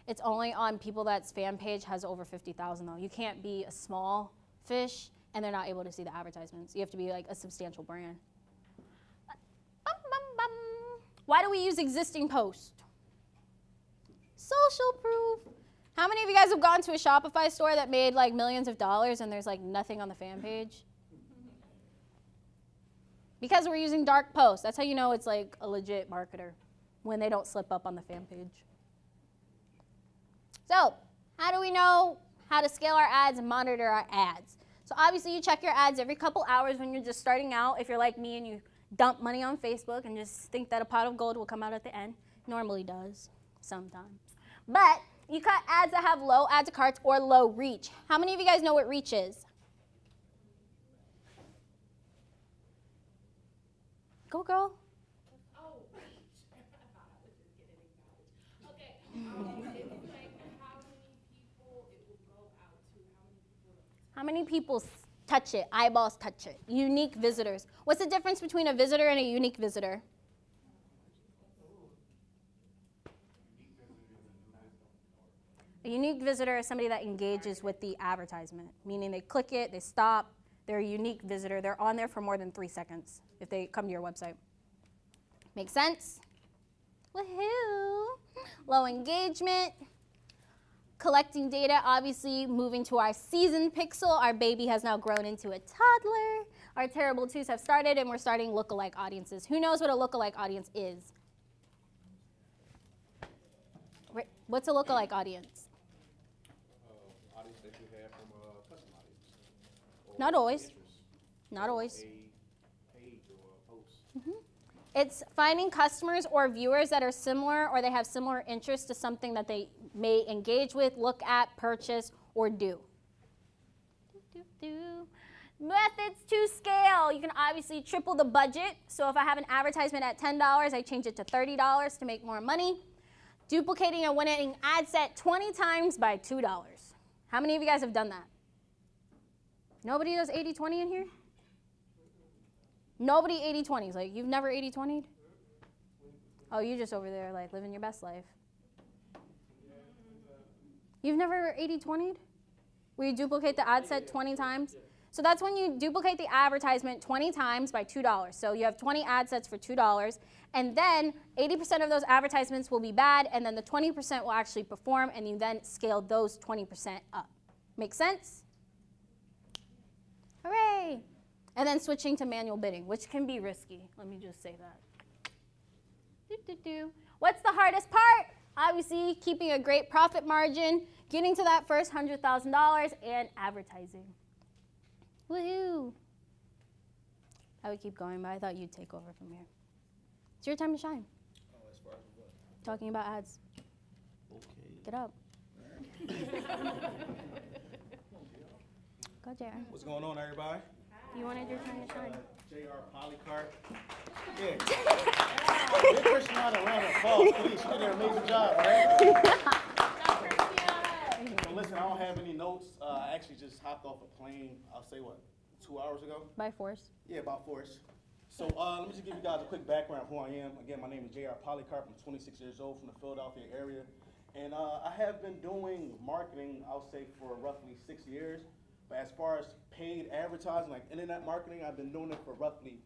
It's only on people that's fan page has over 50,000, though. You can't be a small fish, and they're not able to see the advertisements. You have to be like a substantial brand. Bum, bum, bum. Why do we use existing posts? Social proof. How many of you guys have gone to a Shopify store that made like millions of dollars and there's like nothing on the fan page? Because we're using dark posts. That's how you know it's like a legit marketer, when they don't slip up on the fan page. So, how do we know how to scale our ads and monitor our ads? So obviously you check your ads every couple hours when you're just starting out. If you're like me and you dump money on Facebook and just think that a pot of gold will come out at the end. Normally does, sometimes. But you cut ads that have low add to carts or low reach. How many of you guys know what reach is? Go, girl. It's like how many people it will go out to, How many people touch it, eyeballs touch it? Unique visitors. What's the difference between a visitor and a unique visitor? A unique visitor is somebody that engages with the advertisement, meaning they click it, they stop, they're a unique visitor. They're on there for more than 3 seconds if they come to your website. Make sense? Woohoo! Low engagement. Collecting data, obviously moving to our seasoned pixel. Our baby has now grown into a toddler. Our terrible twos have started, and we're starting lookalike audiences. Who knows what a lookalike audience is? What's a lookalike audience? Audience that you have from a custom audience. Not always. Not always. A page or a post. It's finding customers or viewers that are similar or they have similar interests to something that they may engage with, look at, purchase, or do. Methods to scale. You can obviously triple the budget. So if I have an advertisement at $10, I change it to $30 to make more money. Duplicating a winning ad set 20 times by $2. How many of you guys have done that? Nobody does 80-20 in here? Nobody 80-20s. Like, you've never 80-20'd? Oh, you just over there, like, living your best life. You've never 80-20'd? Where you duplicate the ad set 20 times? So that's when you duplicate the advertisement 20 times by $2. So you have 20 ad sets for $2, and then 80% of those advertisements will be bad, and then the 20% will actually perform, and you then scale those 20% up. Make sense? Hooray! And then switching to manual bidding, which can be risky. Let me just say that. What's the hardest part? Obviously, keeping a great profit margin, getting to that first $100,000, and advertising. Woohoo! I would keep going, but I thought you'd take over from here. It's your time to shine. Oh, as far as what? Talking about ads. Okay. Get up. Go, JR. What's going on, everybody? You wanted your time to shine. J.R. Polycarp. Yeah. Give Christianna a round of applause, please. She did an amazing job, right? So listen, I don't have any notes. I actually just hopped off a plane, I'll say what, 2 hours ago? By force. Yeah, about force. So let me just give you guys a quick background of who I am. Again, my name is J.R. Polycarp. I'm 26 years old from the Philadelphia area. And I have been doing marketing, I'll say, for roughly 6 years. But as far as paid advertising, like internet marketing, I've been doing it for roughly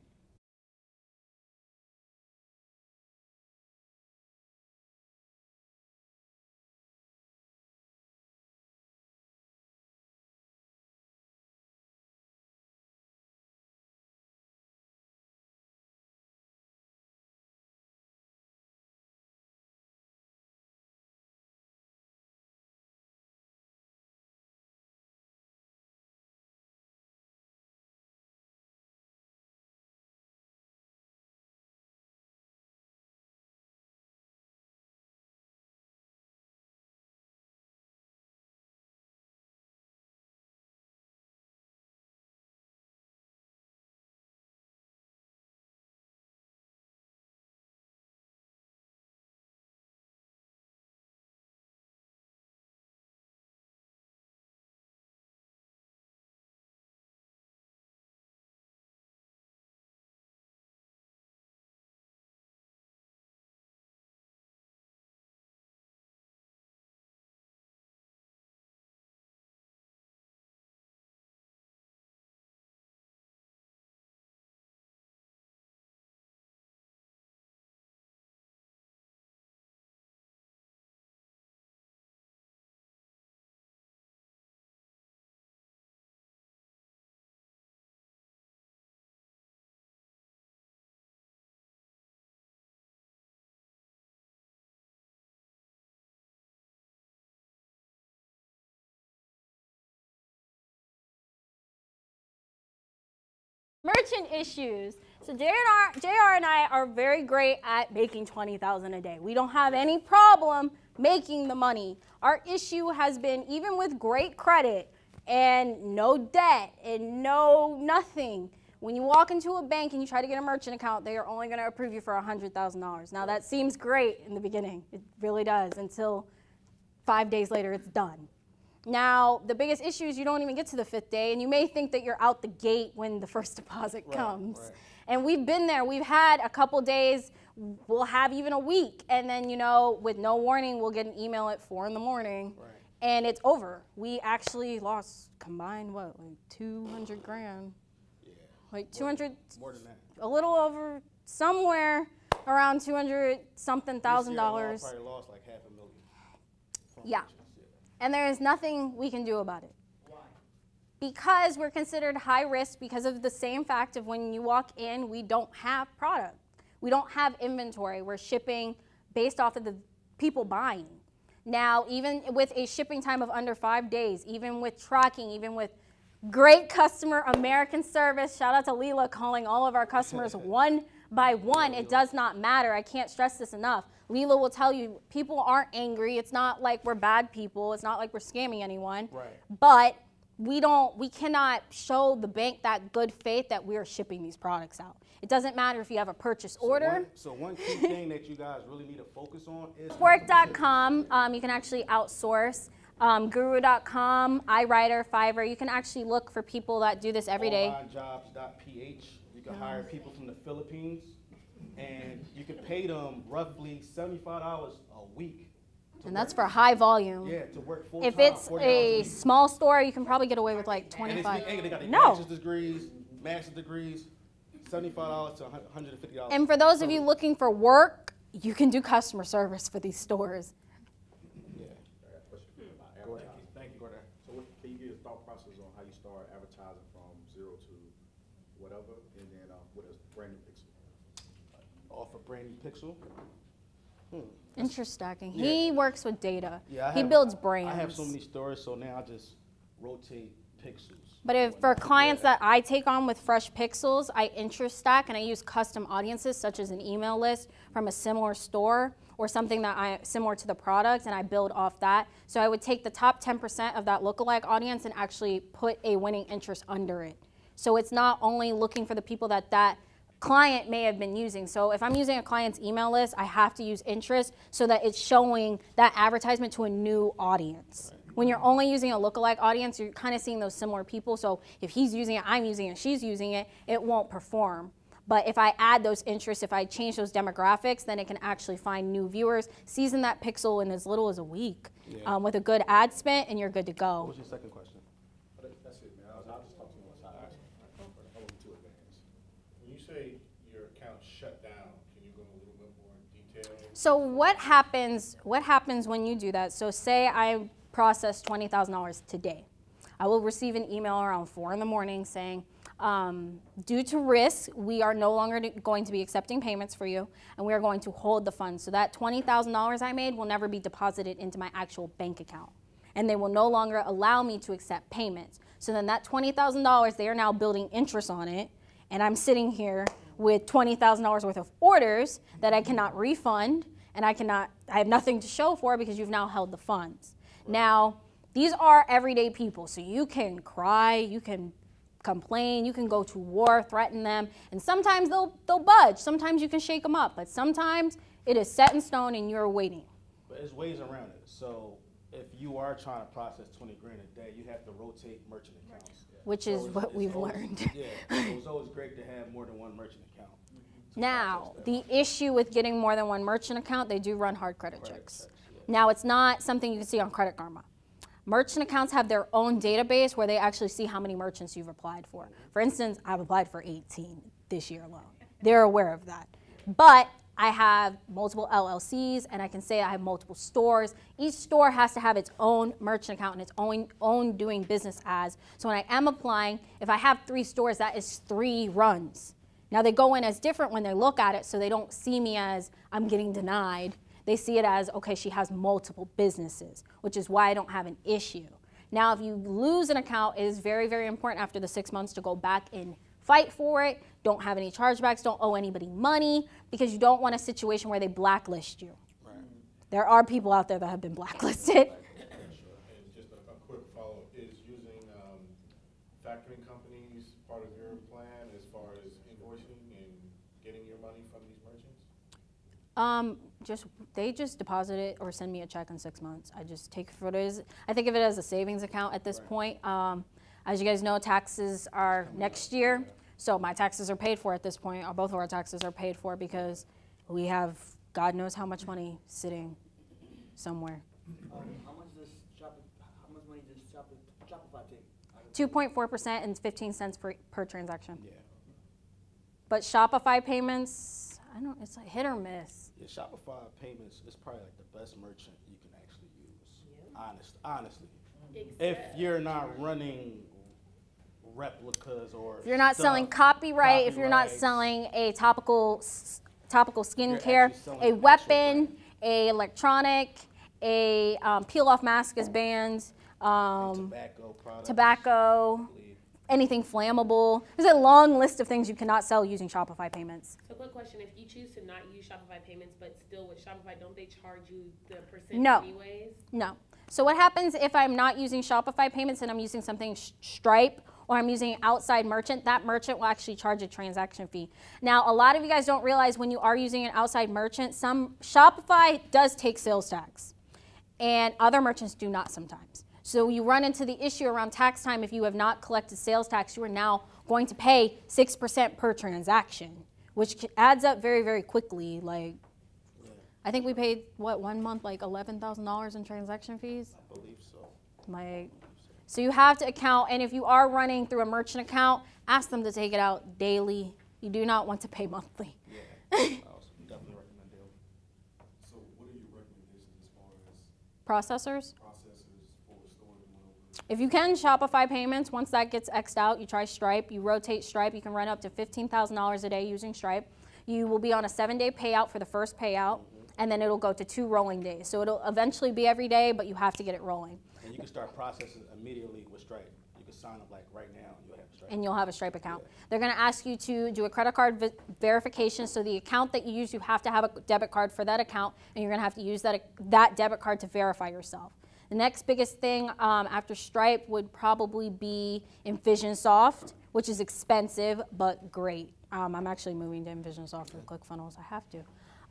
Merchant issues. So JR and I are very great at making $20,000 a day. We don't have any problem making the money. Our issue has been, even with great credit and no debt and no nothing, When you walk into a bank and you try to get a merchant account, they are only going to approve you for $100,000. Now, that seems great in the beginning. It really does, until 5 days later, it's done. Now, the biggest issue is you don't even get to the 5th day, and you may think that you're out the gate when the first deposit comes. Right. And we've been there. We've had a couple days. We'll have even a week, and then, you know, with no warning, we'll get an email at 4 in the morning, and it's over. We actually lost combined, what, like 200 grand? Yeah. Like 200, more than that. A little over, somewhere around 200 something thousand dollars. Probably lost like $500,000. Yeah. And there is nothing we can do about it. Why? Because we're considered high risk because of the same fact of when you walk in, we don't have product. We don't have inventory. We're shipping based off of the people buying. Now, even with a shipping time of under 5 days, even with tracking, even with great customer American service, shout out to Leela calling all of our customers one by one, it does not matter. I can't stress this enough. Leela will tell you people aren't angry. It's not like we're bad people. It's not like we're scamming anyone. Right. But we cannot show the bank that good faith that we are shipping these products out. It doesn't matter if you have a purchase order. So one key thing that you guys really need to focus on is Work.com, you can actually outsource. Guru.com, iWriter, Fiverr, you can actually look for people that do this every day. Onlinejobs.ph, you can hire people from the Philippines, and you can pay them roughly $75 a week. And that's for high volume. Yeah, to work full time. If it's a small store, you can probably get away with like 25. And they got their bachelor's degrees, master's degrees, $75 to $150. And for those of you looking for work, you can do customer service for these stores. Yeah. Thank you. So can you give your thought process on how you start advertising from 0 to whatever, and then with a brand new pixel? Off a brand new pixel? Interest stacking. Yeah. He works with data. Yeah, he builds brands. I have so many stores, so now I just rotate pixels. But if for clients that I take on with fresh pixels, I interest stack and I use custom audiences such as an email list from a similar store or something that similar to the product, and I build off that. So I would take the top 10% of that lookalike audience and actually put a winning interest under it. So it's not only looking for the people that client may have been using. So if I'm using a client's email list, I have to use interest so that it's showing that advertisement to a new audience. When you're only using a lookalike audience, you're kind of seeing those similar people. So if he's using it, I'm using it, she's using it, it won't perform. But if I add those interests, if I change those demographics, then it can actually find new viewers, season that pixel in as little as a week with a good ad spend, and you're good to go. What was your second question? That's it, man. I'll just talk to you on the side. I won't be too advanced. When you say your account shut down, can you go in a little bit more detail? So what happens when you do that? So say I process $20,000 today. I will receive an email around 4 in the morning saying, due to risk, we are no longer going to be accepting payments for you, and we are going to hold the funds. So that $20,000 I made will never be deposited into my actual bank account, and they will no longer allow me to accept payments. So then that $20,000, they are now building interest on it, and I'm sitting here with $20,000 worth of orders that I cannot refund, and I have nothing to show for because you've now held the funds. Now, these are everyday people, so you can cry, you can complain, you can go to war, threaten them, and sometimes they'll budge. Sometimes you can shake them up, but sometimes it is set in stone and you're waiting. But there's ways around it. So if you are trying to process 20 grand a day, you have to rotate merchant accounts. Which is what we've learned. Yeah, so it's always great to have more than one merchant account. Now, the issue with getting more than one merchant account, they do run hard credit checks. Now, it's not something you can see on Credit Karma. Merchant accounts have their own database where they actually see how many merchants you've applied for. For instance, I've applied for 18 this year alone. They're aware of that. But I have multiple LLCs, and I can say I have multiple stores. Each store has to have its own merchant account and its own doing business as. So when I am applying, if I have 3 stores, that is 3 runs. Now, they go in as different when they look at it, so they don't see me as I'm getting denied. They see it as, okay, she has multiple businesses, which is why I don't have an issue. Now, if you lose an account, it is very, very important after the 6 months to go back and fight for it. Don't have any chargebacks, don't owe anybody money, because you don't want a situation where they blacklist you. Right. There are people out there that have been blacklisted. And just a quick follow-up, is using factoring companies part of your plan as far They just deposit it or send me a check in 6 months. I just take it for what it is. I think of it as a savings account at this point. As you guys know, taxes are next year, so my taxes are paid for at this point. Or both of our taxes are paid for because we have God knows how much money sitting somewhere. How much money does Shopify take? 2.4% and 15 cents per transaction. Yeah. But Shopify payments, it's like hit or miss. Yeah, Shopify payments is probably like the best merchant you can actually use. Honestly. If you're not running replicas or if you're not selling copyright, if you're not selling a topical skincare, a weapon, a electronic, a peel-off mask is banned, tobacco, anything flammable. There's a long list of things you cannot sell using Shopify payments. So quick question, if you choose to not use Shopify payments, but still with Shopify, don't they charge you the percent anyways? No. So what happens if I'm not using Shopify payments and I'm using something Stripe or I'm using an outside merchant, that merchant will actually charge a transaction fee. Now, a lot of you guys don't realize when you are using an outside merchant, Shopify does take sales tax and other merchants do not sometimes. So you run into the issue around tax time. If you have not collected sales tax, you are now going to pay 6% per transaction, which adds up very, very quickly. Like, I think we paid, 1 month, like $11,000 in transaction fees? I believe so. So you have to account, and if you are running through a merchant account, ask them to take it out daily. You do not want to pay monthly. Yeah, I definitely recommend daily. So what are your recommendations as far as Processors? for storing money? If you can, Shopify payments, once that gets X'd out, you try Stripe, you rotate Stripe, you can run up to $15,000 a day using Stripe. You will be on a 7-day payout for the first payout, and then it'll go to 2 rolling days. So it'll eventually be every day, but you have to get it rolling. And you can start processing immediately with Stripe. You can sign up like right now and you'll have Stripe. And you'll have a Stripe account. Yeah. They're gonna ask you to do a credit card verification. So the account that you use, you have to have a debit card for that account, and you're gonna have to use that debit card to verify yourself. The next biggest thing after Stripe would probably be Infusionsoft, which is expensive but great. I'm actually moving to Infusionsoft for ClickFunnels. I have to.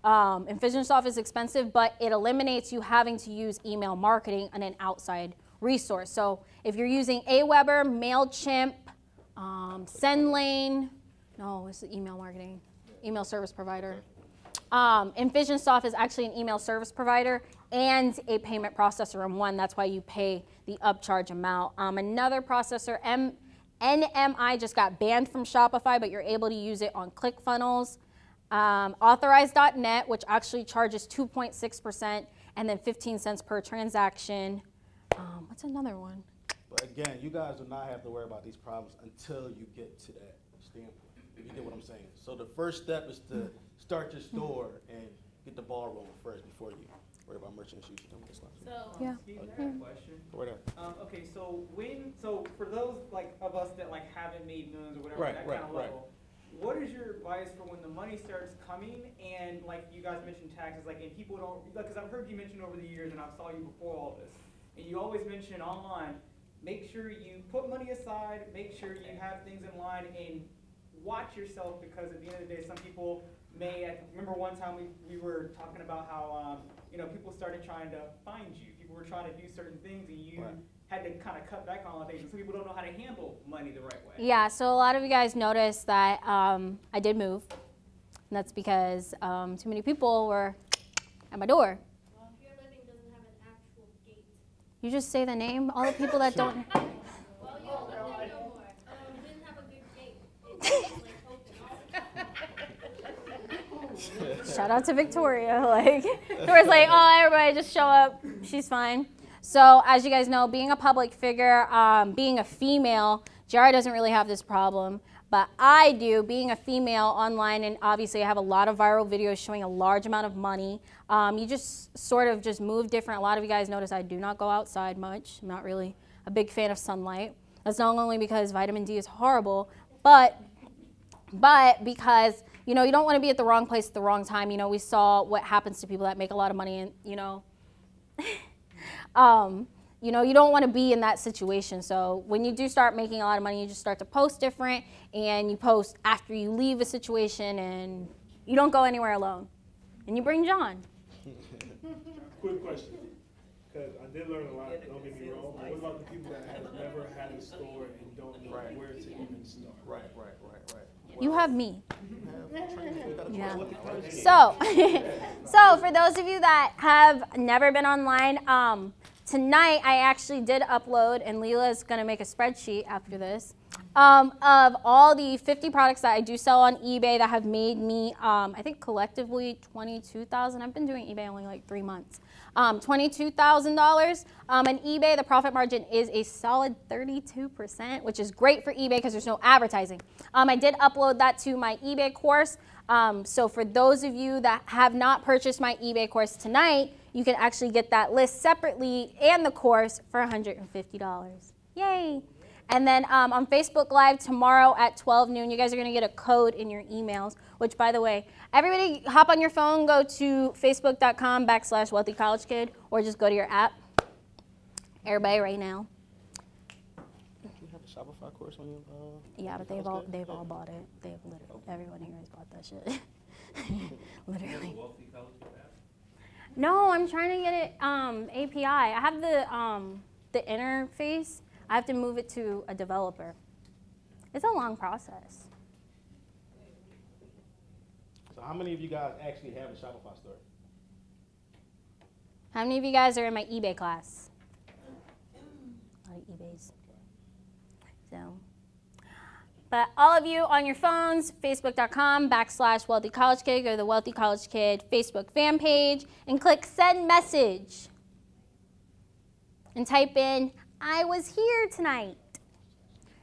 Infusionsoft is expensive, but it eliminates you having to use email marketing and an outside resource. So if you're using Aweber, MailChimp, SendLane, it's the email marketing, email service provider. Infusionsoft is actually an email service provider and a payment processor in one. That's why you pay the upcharge amount. Another processor, NMI, just got banned from Shopify, but you're able to use it on ClickFunnels. Authorize.net, which actually charges 2.6% and then 15 cents per transaction. What's another one? But again, you guys do not have to worry about these problems until you get to that standpoint. You get what I'm saying? So the first step is to start your store and get the ball rolling first before you worry about merchant issues. Yeah. Steve, I have a question. Go right ahead. Okay, so for those of us that haven't made millions or whatever, that kind of level, what is your advice for when the money starts coming and you guys mentioned taxes, and people don't, because I've heard you mention over the years and I saw you before all this, and you always mention online, make sure you put money aside, make sure you have things in line, and watch yourself, because at the end of the day, some people I remember one time we were talking about how people started trying to find you. People were trying to do certain things, and you had to kind of cut back on things. And some people don't know how to handle money the right way. Yeah, so a lot of you guys noticed that I did move. And that's because too many people were at my door. Well, if your living doesn't have an actual gate. You just say the name, all the people that don't. Well, you don't live there no more. It didn't have a good gate. It was open. Shout out to Victoria. Victoria's everybody just show up. She's fine. So as you guys know, being a public figure, being a female, Jara doesn't really have this problem, but I do, being a female online, and obviously I have a lot of viral videos showing a large amount of money. You just sort of just move different. A lot of you guys notice I do not go outside much. I'm not really a big fan of sunlight. That's not only because vitamin D is horrible, but because, you don't want to be at the wrong place at the wrong time. We saw what happens to people that make a lot of money and, you don't want to be in that situation. So when you do start making a lot of money, you just start to post different, and you post after you leave a situation, and you don't go anywhere alone. and you bring John. Quick question, because I did learn a lot, don't get me wrong, but what about the people that have never had a store and don't know where to even start? Right. You have me. Yeah. So, so for those of you that have never been online, tonight I actually did upload, and Leela's going to make a spreadsheet after this, of all the 50 products that I do sell on eBay that have made me, I think collectively $22,000. I've been doing eBay only like 3 months. $22,000 on eBay. The profit margin is a solid 32%, which is great for eBay because there's no advertising. I did upload that to my eBay course. So for those of you that have not purchased my eBay course tonight, you can actually get that list separately and the course for $150. Yay! And then on Facebook Live tomorrow at 12 noon, you guys are going to get a code in your emails, which, by the way, everybody hop on your phone, go to facebook.com/wealthycollegekid, or just go to your app. Everybody right now. You have a Shopify course on your Yeah, but they've all bought it. They've literally, everyone here has bought that shit. Literally. No, I'm trying to get it API. I have the interface. I have to move it to a developer. It's a long process. So how many of you guys actually have a Shopify store? How many of you guys are in my eBay class? A lot of eBays. So, but all of you on your phones, facebook.com/wealthycollegekid, go to the Wealthy College Kid Facebook fan page and click send message. And type in, I was here tonight.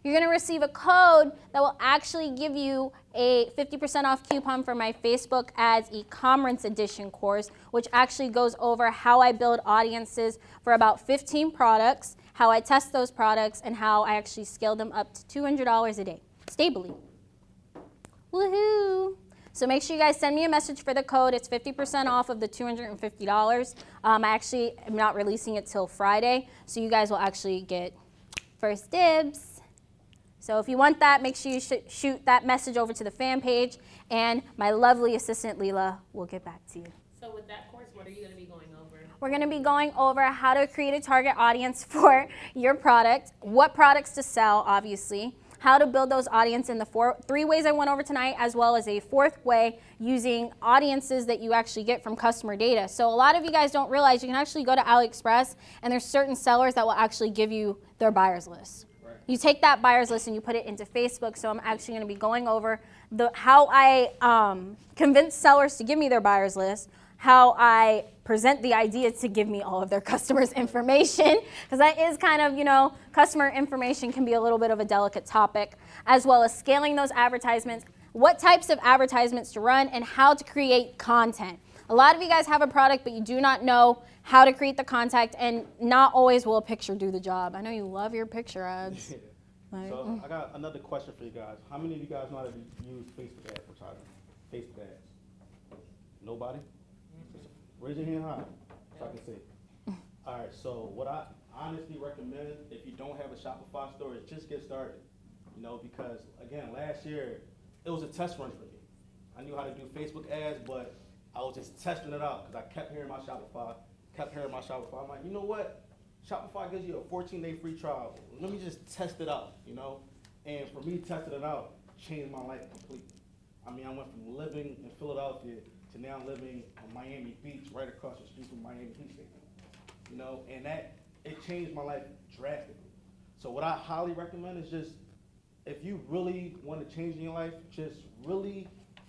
You're going to receive a code that will actually give you a 50% off coupon for my Facebook Ads Ecommerce Edition course, which actually goes over how I build audiences for about 15 products, how I test those products, and how I actually scale them up to $200 a day, stably. Woohoo! So make sure you guys send me a message for the code. It's 50% off of the $250. I actually am not releasing it till Friday, so you guys will actually get first dibs. So if you want that, make sure you shoot that message over to the fan page, and my lovely assistant, Leela, will get back to you. So with that course, what are you going to be going over? We're going to be going over how to create a target audience for your product, what products to sell, obviously, how to build those audiences in the 3 ways I went over tonight, as well as a 4th way using audiences that you actually get from customer data. So a lot of you guys don't realize you can actually go to AliExpress, and there's certain sellers that will actually give you their buyers list. You take that buyer's list and you put it into Facebook. So I'm actually going to be going over how I convince sellers to give me their buyer's list, how I present the idea to give me all of their customers' information, because that is kind of, you know, customer information can be a little bit of a delicate topic, as well as scaling those advertisements, what types of advertisements to run, and how to create content. A lot of you guys have a product, but you do not know how to create the content, and not always will a picture do the job. I know you love your picture ads. So I got another question for you guys. How many of you guys know how to use Facebook advertising? Facebook ads? Nobody? Raise your hand high so I can see. All right, so what I honestly recommend if you don't have a Shopify store is just get started. You know, because again, last year it was a test run for me. I knew how to do Facebook ads, but I was just testing it out because I kept hearing my Shopify. I'm like, you know what? Shopify gives you a 14-day free trial. Let me just test it out, you know? And for me, testing it out changed my life completely. I mean, I went from living in Philadelphia to now living on Miami Beach, right across the street from Miami Beach Station. You know, and it changed my life drastically. So what I highly recommend is just, if you really want to change in your life, just really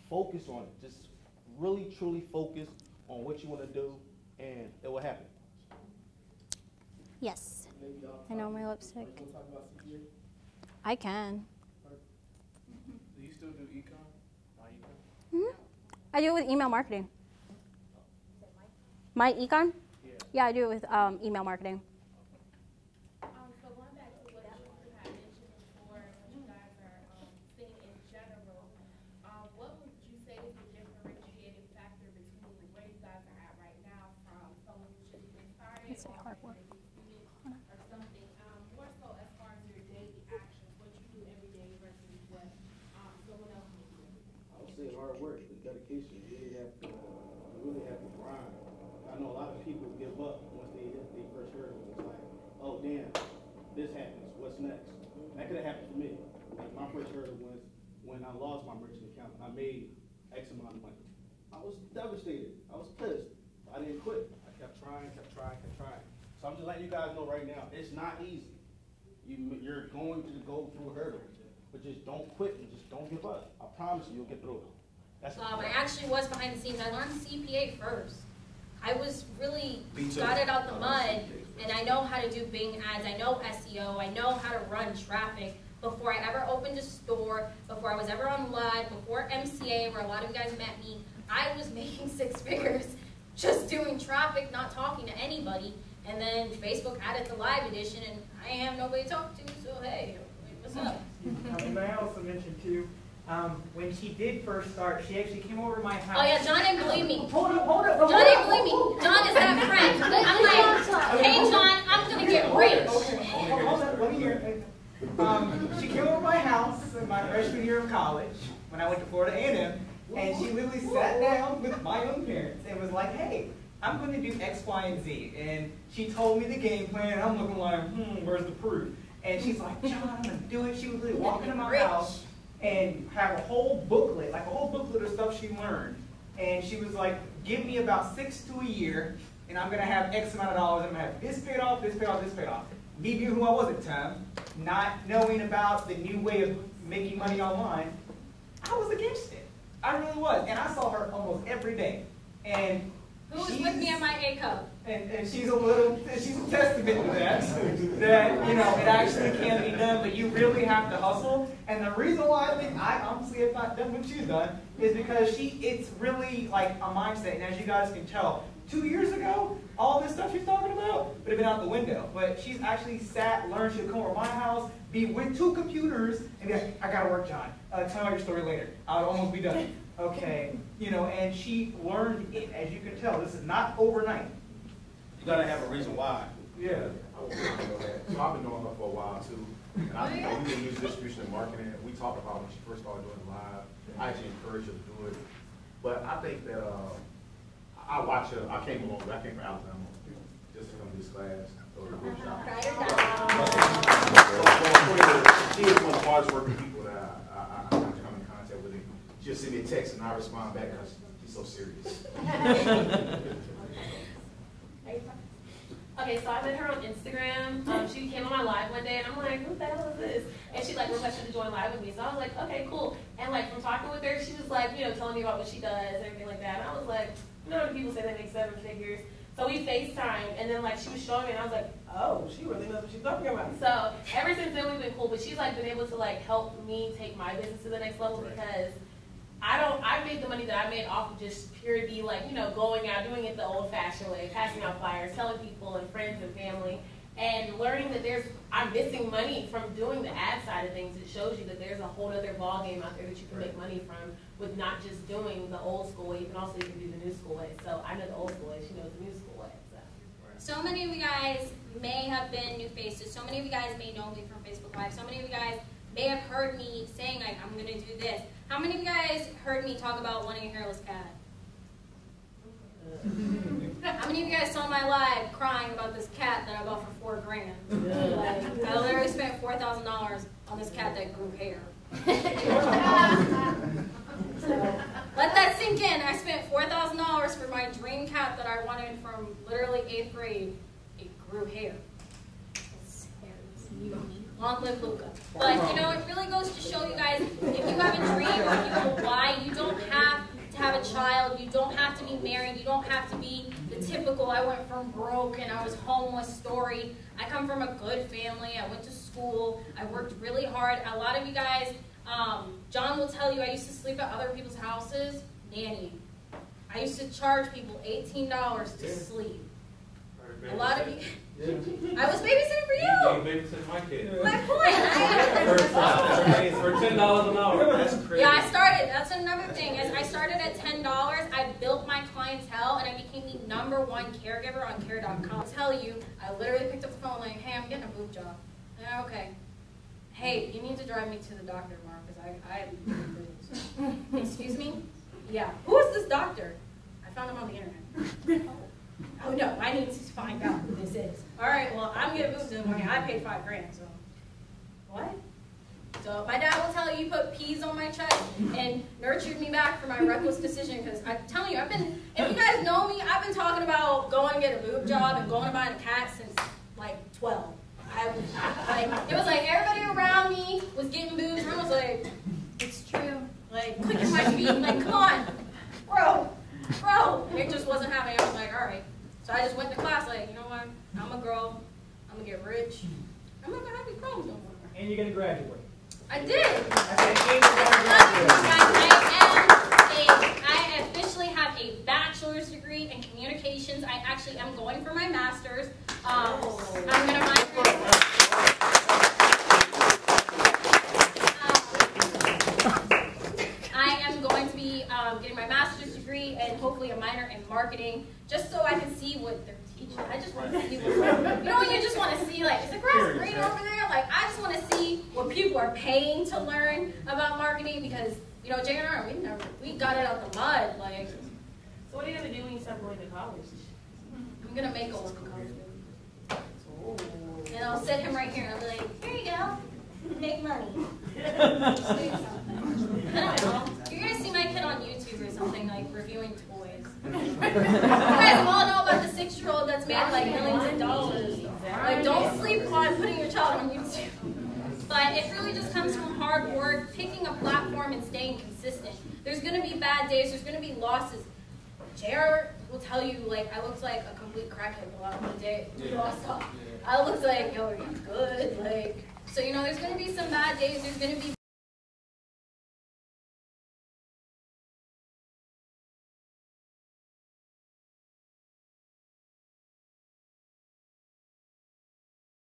focus on it. Just really, truly focus on what you want to do, and it will happen. Yes. I know my lipstick. I can. Do you still do econ? I do it with email marketing. My econ? Yeah, I do it with email marketing. So going back to what you had mentioned before, what you guys are seeing in general, what would you say is the differentiating factor between where you guys are at right now from someone who's just getting started or something, more so as far as your daily actions, what you do every day versus what someone else may do? I would say hard work, the dedication. You really have to really have to grind. I know a lot of people give up once they hit their first hurdle. It's like, oh damn, this happens. What's next? That could have happened for me. Like my first hurdle was when I lost my merchant account. I made X amount of money. I was devastated. I was pissed. I didn't quit. I kept trying. So I'm just letting you guys know right now, it's not easy. You're going to go through hurdles, but just don't quit and just don't give up. I promise you, you'll get through it. I actually was behind the scenes. I learned CPA first. I was really got it out the mud, and I know how to do Bing ads. I know SEO. I know how to run traffic. Before I ever opened a store, before I was ever on live, before MCA, where a lot of you guys met me, I was making 6 figures just doing traffic, not talking to anybody. And then Facebook added the live edition, and I have nobody to talk to, so hey, what's up? And I also mentioned too, when she did first start, she actually came over to my house. Oh yeah, John didn't believe me. Hold up. John didn't believe me. John is that friend. I'm like, hey John, I'm gonna get rich. Hold up, let me hear it. She came over to my house in my freshman year of college when I went to Florida A&M, and she literally sat down with my own parents and was like, hey, I'm going to do X, Y, and Z. And she told me the game plan, and I'm looking like, where's the proof? And she's like, John, I'm going to do it. She was literally walking in my house and have a whole booklet, like a whole booklet of stuff she learned. And she was like, give me about 6 to a year, and I'm going to have X amount of dollars. I'm going to have this paid off, this paid off, this paid off. Me being who I was at the time, not knowing about the new way of making money online, I was against it. I really was. And I saw her almost every day. And who was with me at my A cup? And she's a testament to that. That, you know, it actually can be done, but you really have to hustle. And the reason why I think I honestly have not done what she's done is because it's really like a mindset. And as you guys can tell, 2 years ago, all this stuff she's talking about would have been out the window. But she's actually sat, learned, she'll come over my house, be with 2 computers, and be like, I gotta work, John. Tell me your story later. I'll almost be done. Okay. You know, and she learned it. As you can tell, this is not overnight. You gotta have a reason why. Yeah. So I've been knowing her for a while too. And I think we can use distribution and marketing. We talked about when she first started doing live. I actually encouraged her to do it. But I think that I watch her. I came along. I came from Alabama just to come to this class or the workshop. She is one of the hardest working people that I come in contact with. She'll send me a text and I respond back because she's so serious. Okay, so I met her on Instagram. She came on my live one day, and I'm like, who the hell is this? And she like requested to join live with me. So I was like, okay, cool. And like from talking with her, she was like, you know, telling me about what she does and everything like that. And I was like, you know, people say they make 7 figures. So we FaceTimed, and then like she was showing me, and I was like, oh, she really knows what she's talking about. So ever since then we've been cool. But she's like been able to like help me take my business to the next level because I made the money that I made off of just purely like, you know, going out, doing it the old-fashioned way, passing out flyers, telling people and friends and family, and learning that I'm missing money from doing the ad side of things. It shows you that there's a whole other ball game out there that you can make money from with not just doing the old school way. You can also do the new school way. So I know the old school way. She knows the new school way. So many of you guys may have been new faces. So many of you guys may know me from Facebook Live. So many of you guys may have heard me saying, like, I'm going to do this. How many of you guys heard me talk about wanting a hairless cat? How many of you guys saw my live crying about this cat that I bought for $4,000? Like, I literally spent $4,000 on this cat that grew hair. So, let that sink in. I spent $4,000 for my dream cat that I wanted from literally 8th grade. It grew hair. Long live Luca. But, you know, it really goes to show you guys, if you have a dream or if you know why, you don't have to have a child, you don't have to be married, you don't have to be the typical, I went from broke and I was homeless story. I come from a good family, I went to school, I worked really hard. A lot of you guys, John will tell you, I used to sleep at other people's houses, nanny. I used to charge people $18 to sleep. A lot of you... I was babysitting for you. You babysitting my kid. My point. For $10 an hour. That's crazy. Yeah, I started. That's another thing. As I started at $10, I built my clientele, and I became the #1 caregiver on Care.com. I'll tell you, I literally picked up the phone like, hey, I'm getting a boob job. Yeah, okay. Hey, you need to drive me to the doctor tomorrow because I have boobs. Excuse me? Yeah. Who is this doctor? I found them on the internet. Oh no, I need to find out who this is. All right, well, I'm getting boobs in the morning. I paid $5,000, so. What? So my dad will tell you, he put peas on my chest and nurtured me back for my reckless decision, because I'm telling you, if you guys know me, I've been talking about going to get a boob job and going to buy a cat since like 12. It was like everybody around me was getting boobs, and I was like, it's true. Like, clicking my feet, like, come on, bro. And it just wasn't happening. I was like, all right. So I just went to class, like, you know what? I'm a girl. I'm gonna get rich. I'm not gonna have these problems no more. And you're gonna graduate. I did. I officially have a bachelor's degree in communications. I actually am going for my master's. I'm gonna I am going to be getting my master's degree and hopefully a minor in marketing, just so I can see what they're teaching. I just want to see what, you know, you just want to see, like, is the grass green over there? Like, I just want to see what people are paying to learn about marketing, because, you know, JR, we got it out the mud. Like, So what are you gonna do when you start going to college? I'm gonna make a local college. And I'll sit him right here and I'll be like, here you go, make money. I don't know. You're gonna see my kid on YouTube or something, like reviewing toys. You guys all know about the 6-year-old that's made like millions of dollars. Like, don't sleep on putting your child on YouTube. But it really just comes from hard work, picking a platform and staying consistent. There's gonna be bad days, there's gonna be losses. JR will tell you, like, I looked like a complete crackhead a lot of the day. I looked like, yo, are you good? Like, so, you know, there's going to be some bad days, there's going to be